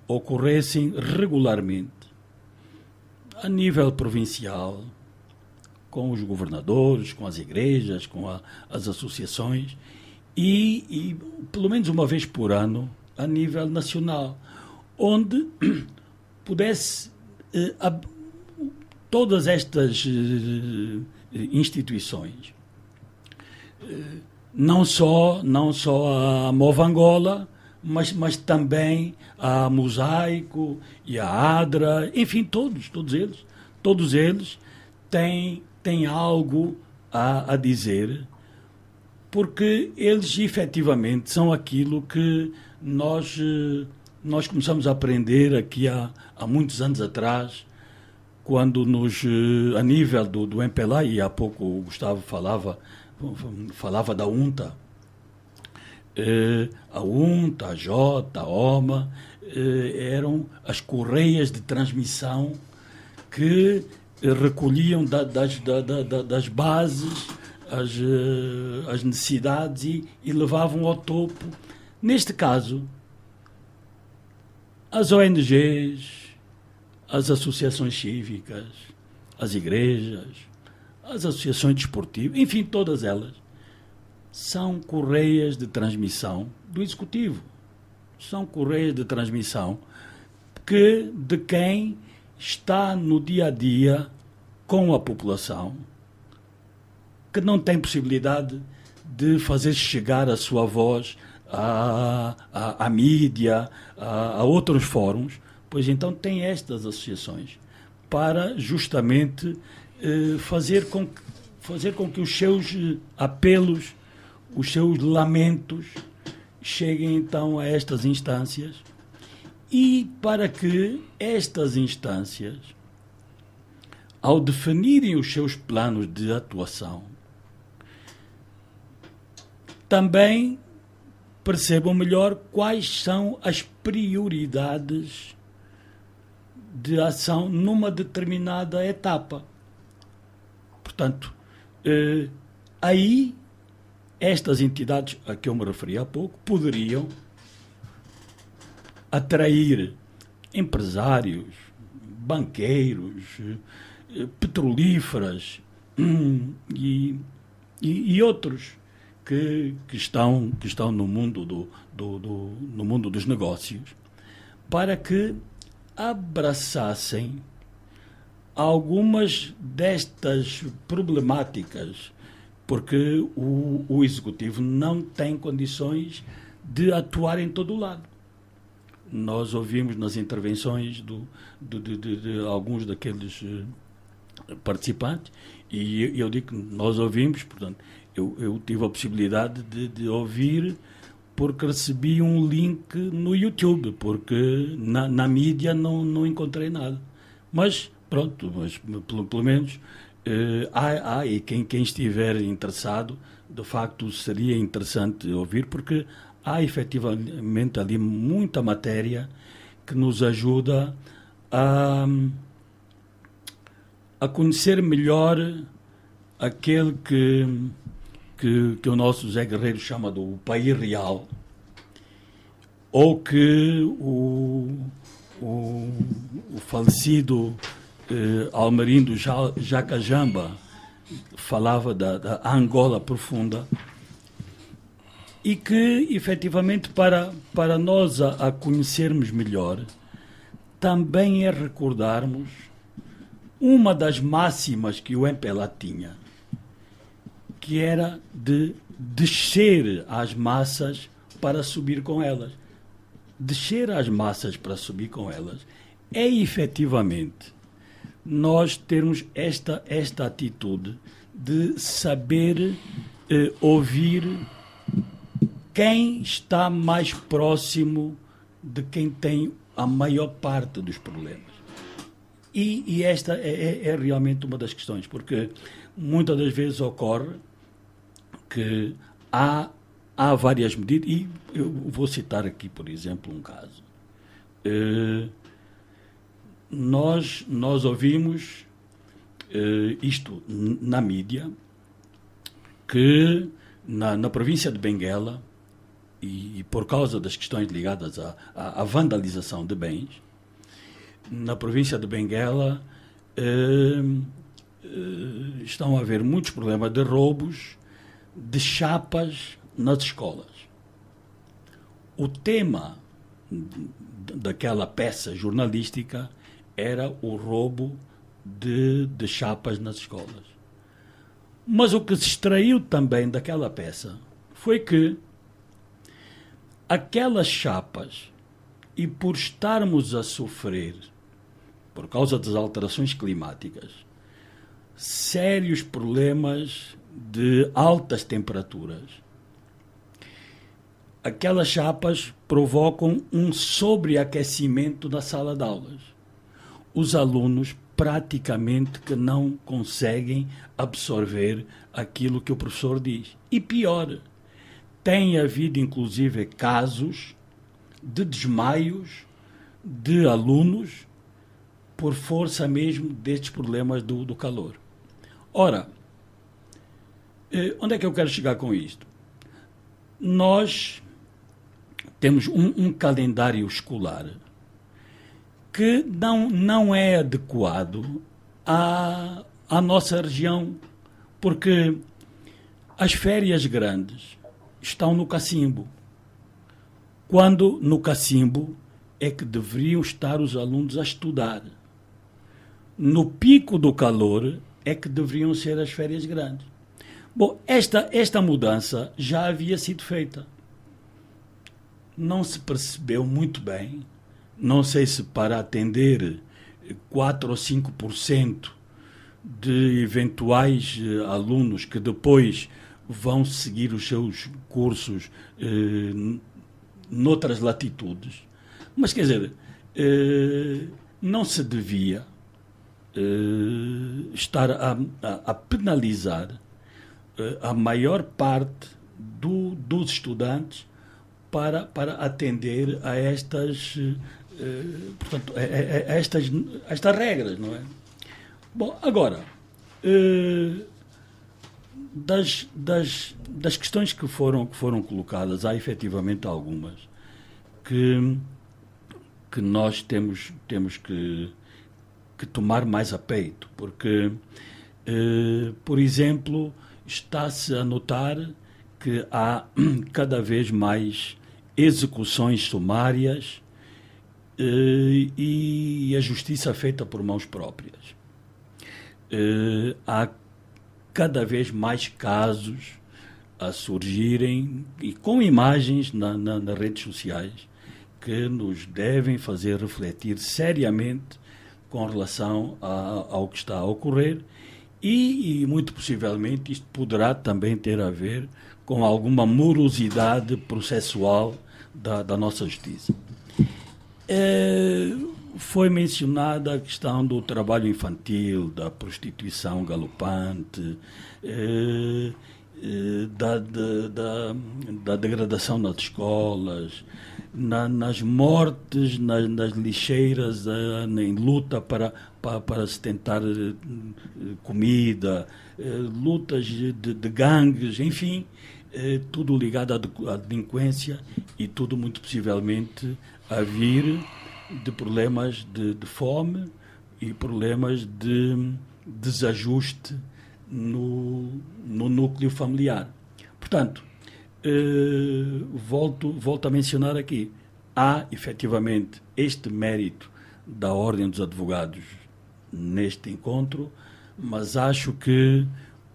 ocorressem regularmente a nível provincial, com os governadores, com as igrejas, com as associações e pelo menos uma vez por ano a nível nacional, onde pudesse todas estas instituições, não só a Mova Angola, mas também a Mosaico e a ADRA, enfim, todos eles têm algo a dizer, porque eles efetivamente são aquilo que nós começamos a aprender aqui há muitos anos atrás, quando a nível do MPLA, e há pouco o Gustavo falava da UNTA, a UNTA, a JOTA, a OMA, eram as correias de transmissão que recolhiam das bases as necessidades e levavam ao topo. Neste caso, as ONGs, as associações cívicas, as igrejas, as associações desportivas, enfim, todas elas são correias de transmissão do Executivo. São correias de transmissão de quem está no dia a dia com a população, que não tem possibilidade de fazer chegar a sua voz à mídia, a outros fóruns, pois então tem estas associações para justamente fazer com que os seus apelos, os seus lamentos cheguem então a estas instâncias, e para que estas instâncias, ao definirem os seus planos de atuação, também percebam melhor quais são as prioridades de ação numa determinada etapa. Portanto, aí estas entidades a que eu me referi há pouco poderiam atrair empresários, banqueiros, petrolíferas e outros que estão no mundo no mundo dos negócios, para que abraçassem algumas destas problemáticas, porque o Executivo não tem condições de atuar em todo o lado. Nós ouvimos nas intervenções de alguns daqueles participantes, e eu digo que nós ouvimos, portanto, eu tive a possibilidade de ouvir, porque recebi um link no YouTube, porque na mídia não encontrei nada. Mas, pronto, pelo menos e quem estiver interessado, de facto seria interessante ouvir, porque há efetivamente ali muita matéria que nos ajuda a conhecer melhor aquele que o nosso Zé Guerreiro chama do país real, ou que o falecido Almerindo Jacajamba falava da Angola profunda, e que, efetivamente, para nós a conhecermos melhor, também é recordarmos uma das máximas que o MPLA tinha, que era de descer às massas para subir com elas. Descer às massas para subir com elas é, efetivamente, nós termos esta atitude de saber ouvir quem está mais próximo de quem tem a maior parte dos problemas. E esta é realmente uma das questões, porque muitas das vezes ocorre que há várias medidas, e eu vou citar aqui, por exemplo, um caso. Nós ouvimos isto na mídia, que na província de Benguela, e por causa das questões ligadas à vandalização de bens, na província de Benguela estão a haver muitos problemas de roubos de chapas nas escolas. O tema daquela peça jornalística era o roubo de chapas nas escolas. Mas o que se extraiu também daquela peça foi que aquelas chapas, e por estarmos a sofrer, por causa das alterações climáticas, sérios problemas de altas temperaturas, aquelas chapas provocam um sobreaquecimento da sala de aulas. Os alunos praticamente que não conseguem absorver aquilo que o professor diz. E pior, tem havido inclusive casos de desmaios de alunos por força mesmo destes problemas do calor. Ora, onde é que eu quero chegar com isto? Nós temos um calendário escolar que não é adequado à nossa região, porque as férias grandes estão no cacimbo, quando no cacimbo é que deveriam estar os alunos a estudar. No pico do calor é que deveriam ser as férias grandes. Bom, esta mudança já havia sido feita. Não se percebeu muito bem, não sei se para atender 4 ou 5% de eventuais alunos que depois vão seguir os seus cursos noutras latitudes. Mas, quer dizer, não se devia estar a penalizar a maior parte dos estudantes para atender a estas, portanto, a estas regras, não é? Bom, agora, das questões que foram colocadas, há efetivamente algumas que nós temos que tomar mais a peito, porque, por exemplo, está-se a notar que há cada vez mais execuções sumárias e a justiça feita por mãos próprias. Há cada vez mais casos a surgirem, e com imagens nas redes sociais, que nos devem fazer refletir seriamente com relação ao que está a ocorrer, e muito possivelmente isto poderá também ter a ver com alguma morosidade processual da nossa justiça. Foi mencionada a questão do trabalho infantil, da prostituição galopante, da degradação nas escolas, nas mortes, nas lixeiras, em luta para se tentar comida, lutas de gangues, enfim, tudo ligado à delinquência e tudo muito possivelmente a vir de problemas de fome e problemas de desajuste no núcleo familiar. Portanto, volto a mencionar aqui, há efetivamente este mérito da Ordem dos Advogados neste encontro, mas acho que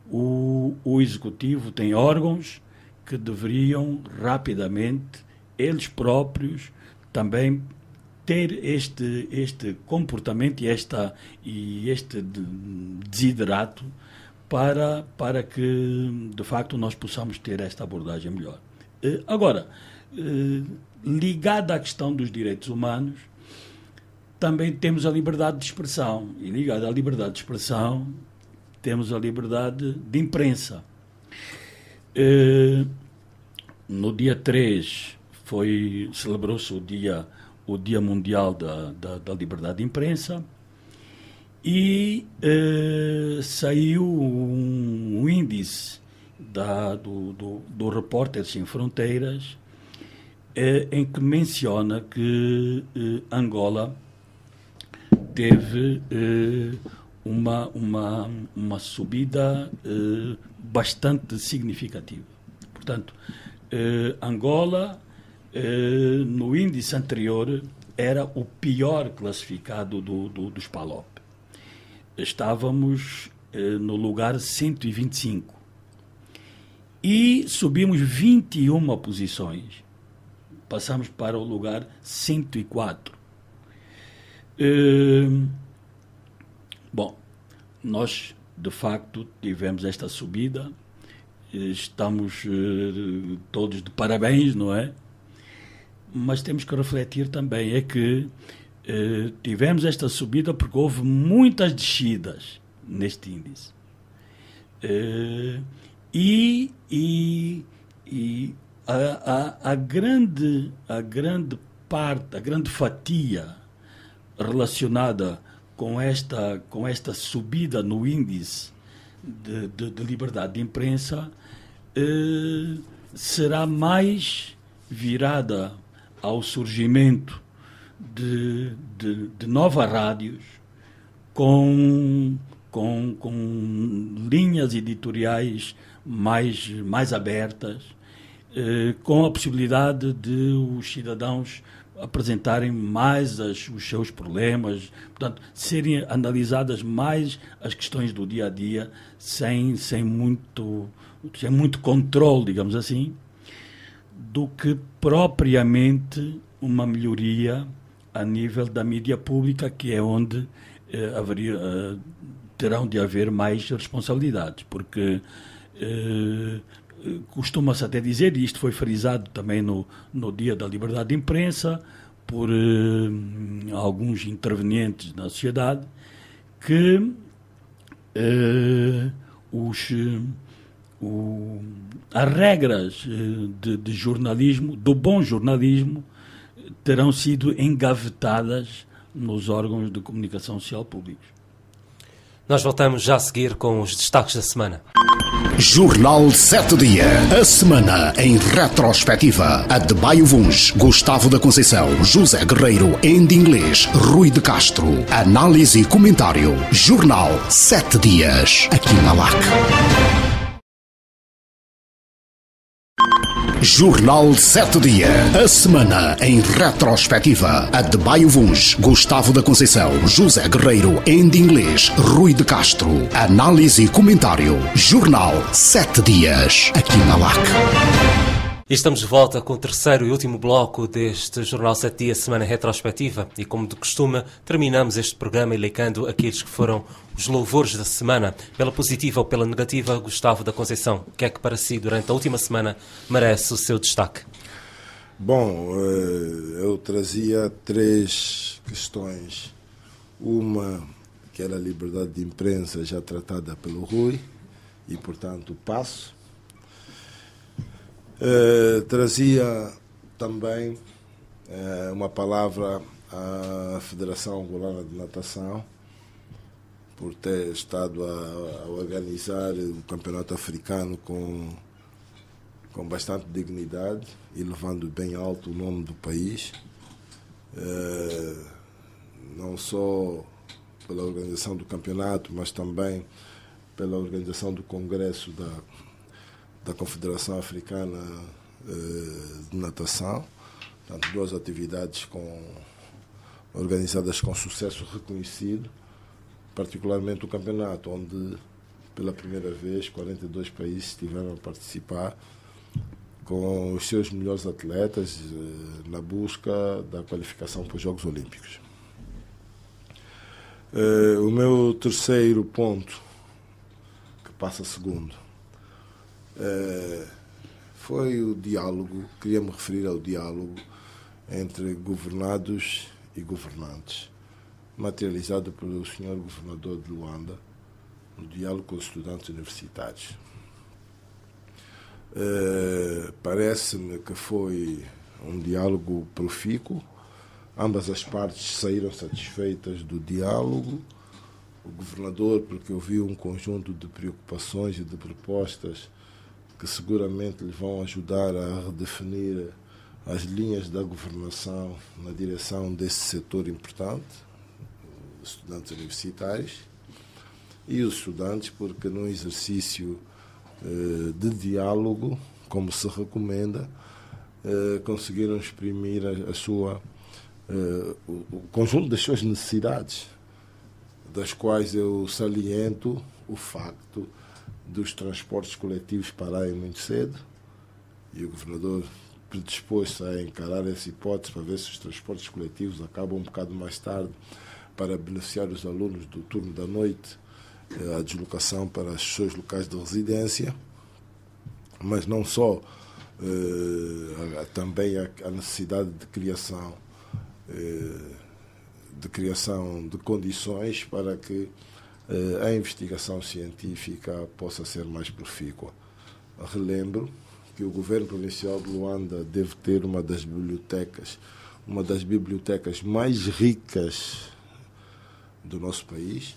o Executivo tem órgãos que deveriam rapidamente, eles próprios, também ter este comportamento e este desiderato para que, de facto, nós possamos ter esta abordagem melhor. Agora, ligada à questão dos direitos humanos, também temos a liberdade de expressão. E ligado à liberdade de expressão, temos a liberdade de imprensa. No dia 3 celebrou-se o Dia Mundial da Liberdade de Imprensa e saiu um índice do Repórteres Sem Fronteiras em que menciona que Angola teve uma subida bastante significativa. Portanto, Angola, no índice anterior, era o pior classificado dos PALOP. Estávamos no lugar 125 e subimos 21 posições. Passamos para o lugar 104. Bom, nós, de facto, tivemos esta subida. Estamos todos de parabéns, não é? Mas temos que refletir também, é que tivemos esta subida porque houve muitas descidas neste índice. A grande fatia relacionada com esta subida no índice de liberdade de imprensa será mais virada ao surgimento de novas rádios com linhas editoriais mais abertas, com a possibilidade de os cidadãos apresentarem mais os seus problemas, portanto, serem analisadas mais as questões do dia a dia, sem muito controle, digamos assim, do que propriamente uma melhoria a nível da mídia pública, que é onde terão de haver mais responsabilidades, porque costuma-se até dizer, e isto foi frisado também no Dia da Liberdade de Imprensa, por alguns intervenientes na sociedade, que as regras de jornalismo, do bom jornalismo, terão sido engavetadas nos órgãos de comunicação social públicos. Nós voltamos já a seguir com os destaques da semana. Jornal 7 Dia. A semana em retrospectiva. A de Baio Vuns, Gustavo da Conceição, José Guerreiro, em inglês, Rui de Castro. Análise e comentário. Jornal 7 Dias. Aqui na LAC. Jornal 7 Dia. A semana em retrospectiva. A de Baio Vuns, Gustavo da Conceição, José Guerreiro, em inglês, Rui de Castro. Análise e comentário. Jornal 7 Dias. Aqui na LAC. E estamos de volta com o terceiro e último bloco deste Jornal 7 Dias, semana retrospectiva. E como de costume, terminamos este programa elenquando aqueles que foram os louvores da semana. Pela positiva ou pela negativa, Gustavo da Conceição, o que é que para si, durante a última semana, merece o seu destaque? Bom, eu trazia 3 questões. Uma, que era a liberdade de imprensa, já tratada pelo Rui, e, portanto, passo. Trazia também uma palavra à Federação Angolana de Natação, por ter estado a organizar o campeonato africano com bastante dignidade e levando bem alto o nome do país, não só pela organização do campeonato, mas também pela organização do congresso da Confederação Africana de Natação. Portanto, 2 atividades organizadas com sucesso reconhecido, particularmente o campeonato, onde pela primeira vez 42 países estiveram a participar com os seus melhores atletas na busca da qualificação para os Jogos Olímpicos. O meu terceiro ponto, que passa segundo, foi o diálogo. Queria me referir ao diálogo entre governados e governantes. materializado pelo senhor governador de Luanda, no diálogo com os estudantes universitários. Parece-me que foi um diálogo profícuo, ambas as partes saíram satisfeitas do diálogo. O governador, porque ouviu um conjunto de preocupações e de propostas que seguramente lhe vão ajudar a redefinir as linhas da governação na direção desse setor importante, os estudantes universitários, e os estudantes, porque num exercício de diálogo, como se recomenda, conseguiram exprimir o conjunto das suas necessidades, das quais eu saliento o facto dos transportes coletivos pararem muito cedo, e o governador predisposto a encarar essa hipótese para ver se os transportes coletivos acabam um bocado mais tarde para beneficiar os alunos do turno da noite, a deslocação para os seus locais de residência, mas não só, também a necessidade de criação de condições para que a investigação científica possa ser mais profícua. Relembro que o governo provincial de Luanda deve ter uma das bibliotecas mais ricas do nosso país.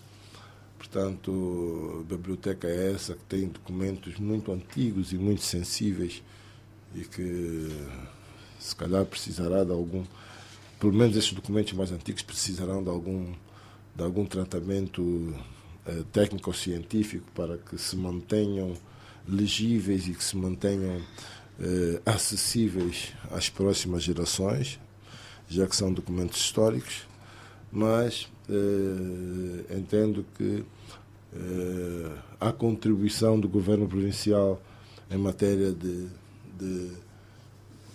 Portanto, a biblioteca é essa que tem documentos muito antigos e muito sensíveis e que se calhar precisará de algum, pelo menos esses documentos mais antigos precisarão de algum tratamento técnico-científico para que se mantenham legíveis e que se mantenham acessíveis às próximas gerações, já que são documentos históricos, mas entendo que a contribuição do governo provincial em matéria de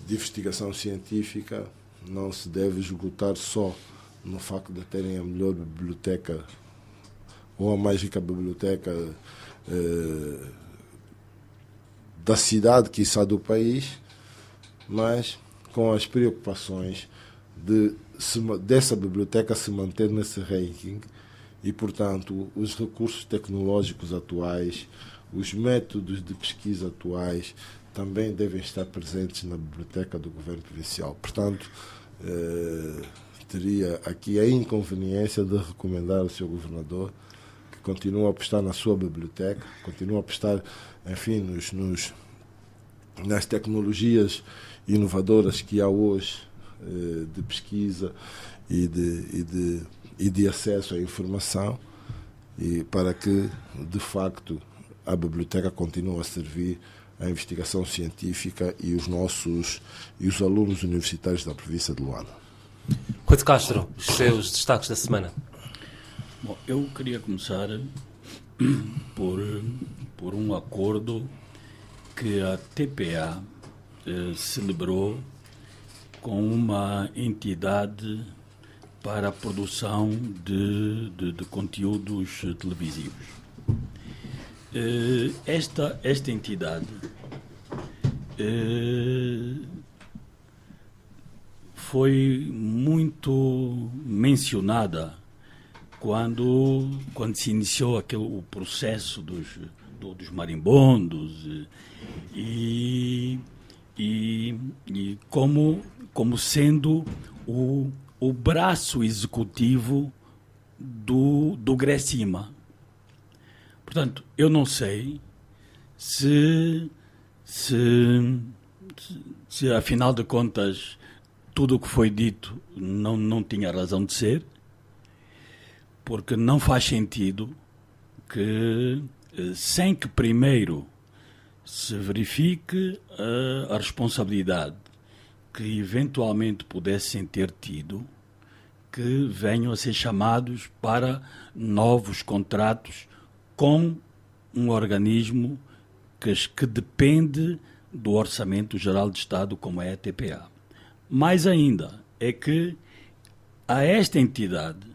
investigação científica não se deve esgotar só no facto de terem a melhor biblioteca ou a mais rica biblioteca da cidade, quiçá do país, mas com as preocupações dessa biblioteca se manter nesse ranking e, portanto, os recursos tecnológicos atuais, os métodos de pesquisa atuais também devem estar presentes na biblioteca do governo provincial. Portanto, teria aqui a inconveniência de recomendar ao seu governador que continue a apostar na sua biblioteca, continue a apostar, enfim, nas tecnologias inovadoras que há hoje de pesquisa e de acesso à informação, e para que, de facto, a biblioteca continue a servir à investigação científica e os alunos universitários da província de Luanda. Rui de Castro, os seus destaques da semana. Bom, eu queria começar por um acordo que a TPA celebrou com uma entidade para a produção de conteúdos televisivos. Esta entidade foi muito mencionada quando se iniciou o processo dos marimbondos e como sendo o braço executivo do GRECIMA. Portanto, eu não sei se afinal de contas tudo o que foi dito não tinha razão de ser, porque não faz sentido que, sem que primeiro se verifique a responsabilidade que eventualmente pudessem ter tido, que venham a ser chamados para novos contratos com um organismo que depende do Orçamento Geral de Estado, como é a TPA. Mais ainda, é que a esta entidade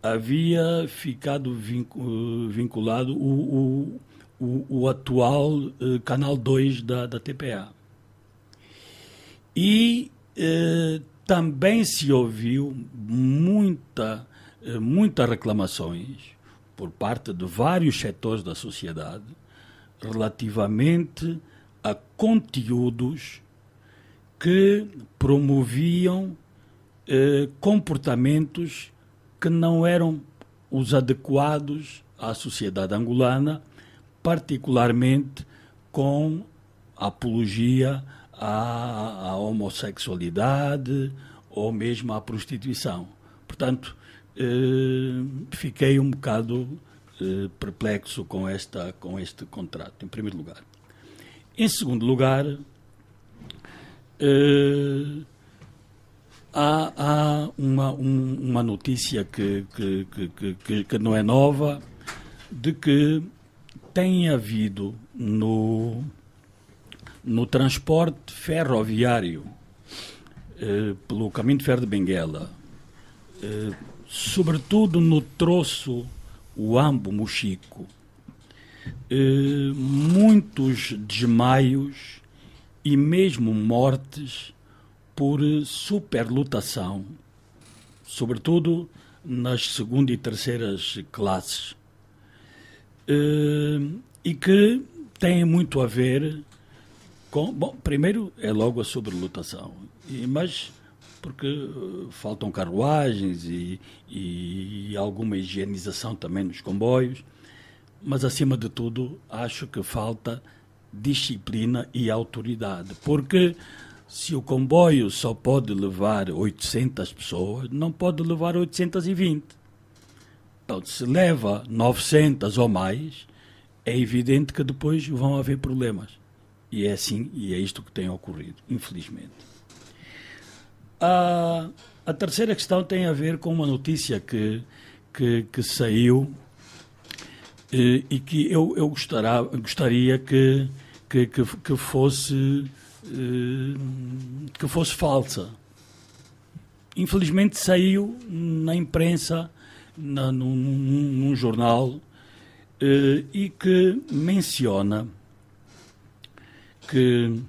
havia ficado vinculado o atual Canal 2 da TPA. E também se ouviu muita muitas reclamações por parte de vários setores da sociedade relativamente a conteúdos que promoviam comportamentos que não eram os adequados à sociedade angolana, particularmente com a apologia à homossexualidade ou mesmo à prostituição. Portanto, fiquei um bocado perplexo com este contrato, em primeiro lugar. Em segundo lugar, há uma notícia que não é nova, de que tem havido no transporte ferroviário pelo caminho de ferro de Benguela, sobretudo no troço Huambo-Mochico, muitos desmaios e mesmo mortes por superlotação, sobretudo nas segunda e terceiras classes, e que tem muito a ver com... Bom, primeiro é logo a sobrelotação, mas porque faltam carruagens e alguma higienização também nos comboios, mas acima de tudo acho que falta disciplina e autoridade, porque se o comboio só pode levar 800 pessoas, não pode levar 820. Então, se leva 900 ou mais, é evidente que depois vão haver problemas. E é assim, e é isto que tem ocorrido, infelizmente. A terceira questão tem a ver com uma notícia que saiu e que eu gostaria que fosse falsa. Infelizmente saiu na imprensa, num jornal, e que menciona que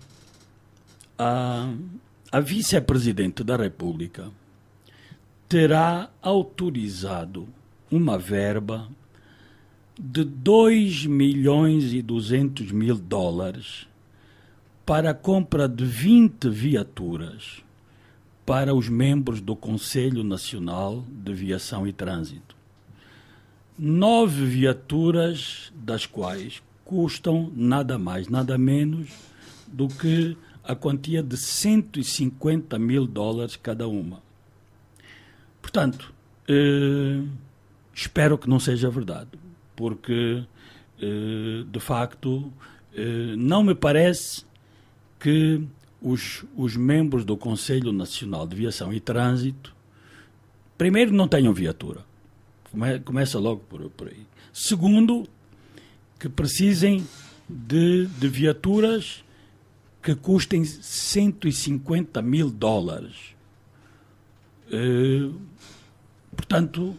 a vice-presidente da República terá autorizado uma verba de $2.200.000 para a compra de 20 viaturas para os membros do Conselho Nacional de Viação e Trânsito. 9 viaturas, das quais custam nada mais, nada menos do que a quantia de $150.000 cada uma. Portanto, espero que não seja verdade, porque, de facto, não me parece que os membros do Conselho Nacional de Viação e Trânsito, primeiro, não tenham viatura. Começa logo por aí. Segundo, que precisem de viaturas que custem $150.000. Portanto,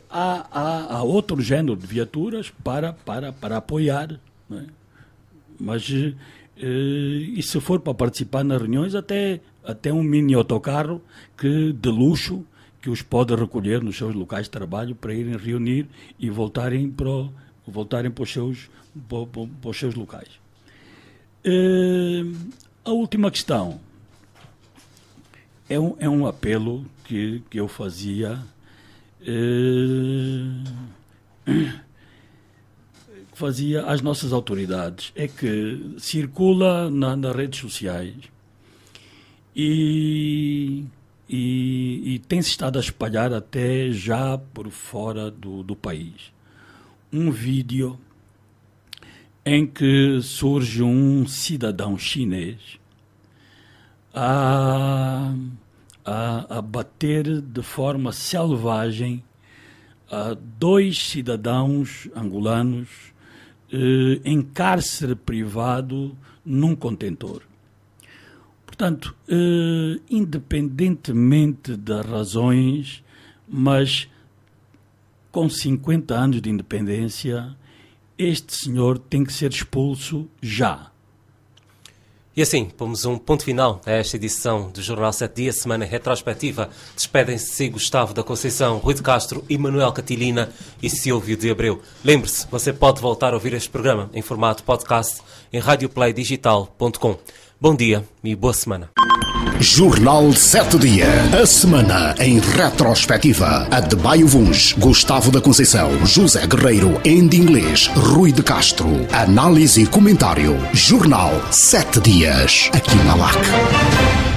há outro género de viaturas para apoiar, não é? Mas e se for para participar nas reuniões, até um mini autocarro de luxo que os pode recolher nos seus locais de trabalho para irem reunir e voltarem para os seus locais. A última questão é um apelo que eu fazia às nossas autoridades, é que circula nas redes sociais e tem-se estado a espalhar até já por fora do país um vídeo em que surge um cidadão chinês a bater de forma selvagem a 2 cidadãos angolanos em cárcere privado num contentor. Portanto, independentemente das razões, mas com 50 anos de independência, este senhor tem que ser expulso já. E assim, pomos um ponto final a esta edição do Jornal 7 Dias, semana retrospectiva. Despedem-se Gustavo da Conceição, Rui de Castro, Emanuel Catilina e Silvio de Abreu. Lembre-se, você pode voltar a ouvir este programa em formato podcast em radioplaydigital.com. Bom dia e boa semana. Jornal 7 Dias, a semana em retrospectiva. A de Baio Vuns, Gustavo da Conceição, José Guerreiro, em inglês, Rui de Castro. Análise e comentário. Jornal 7 Dias, aqui na LAC.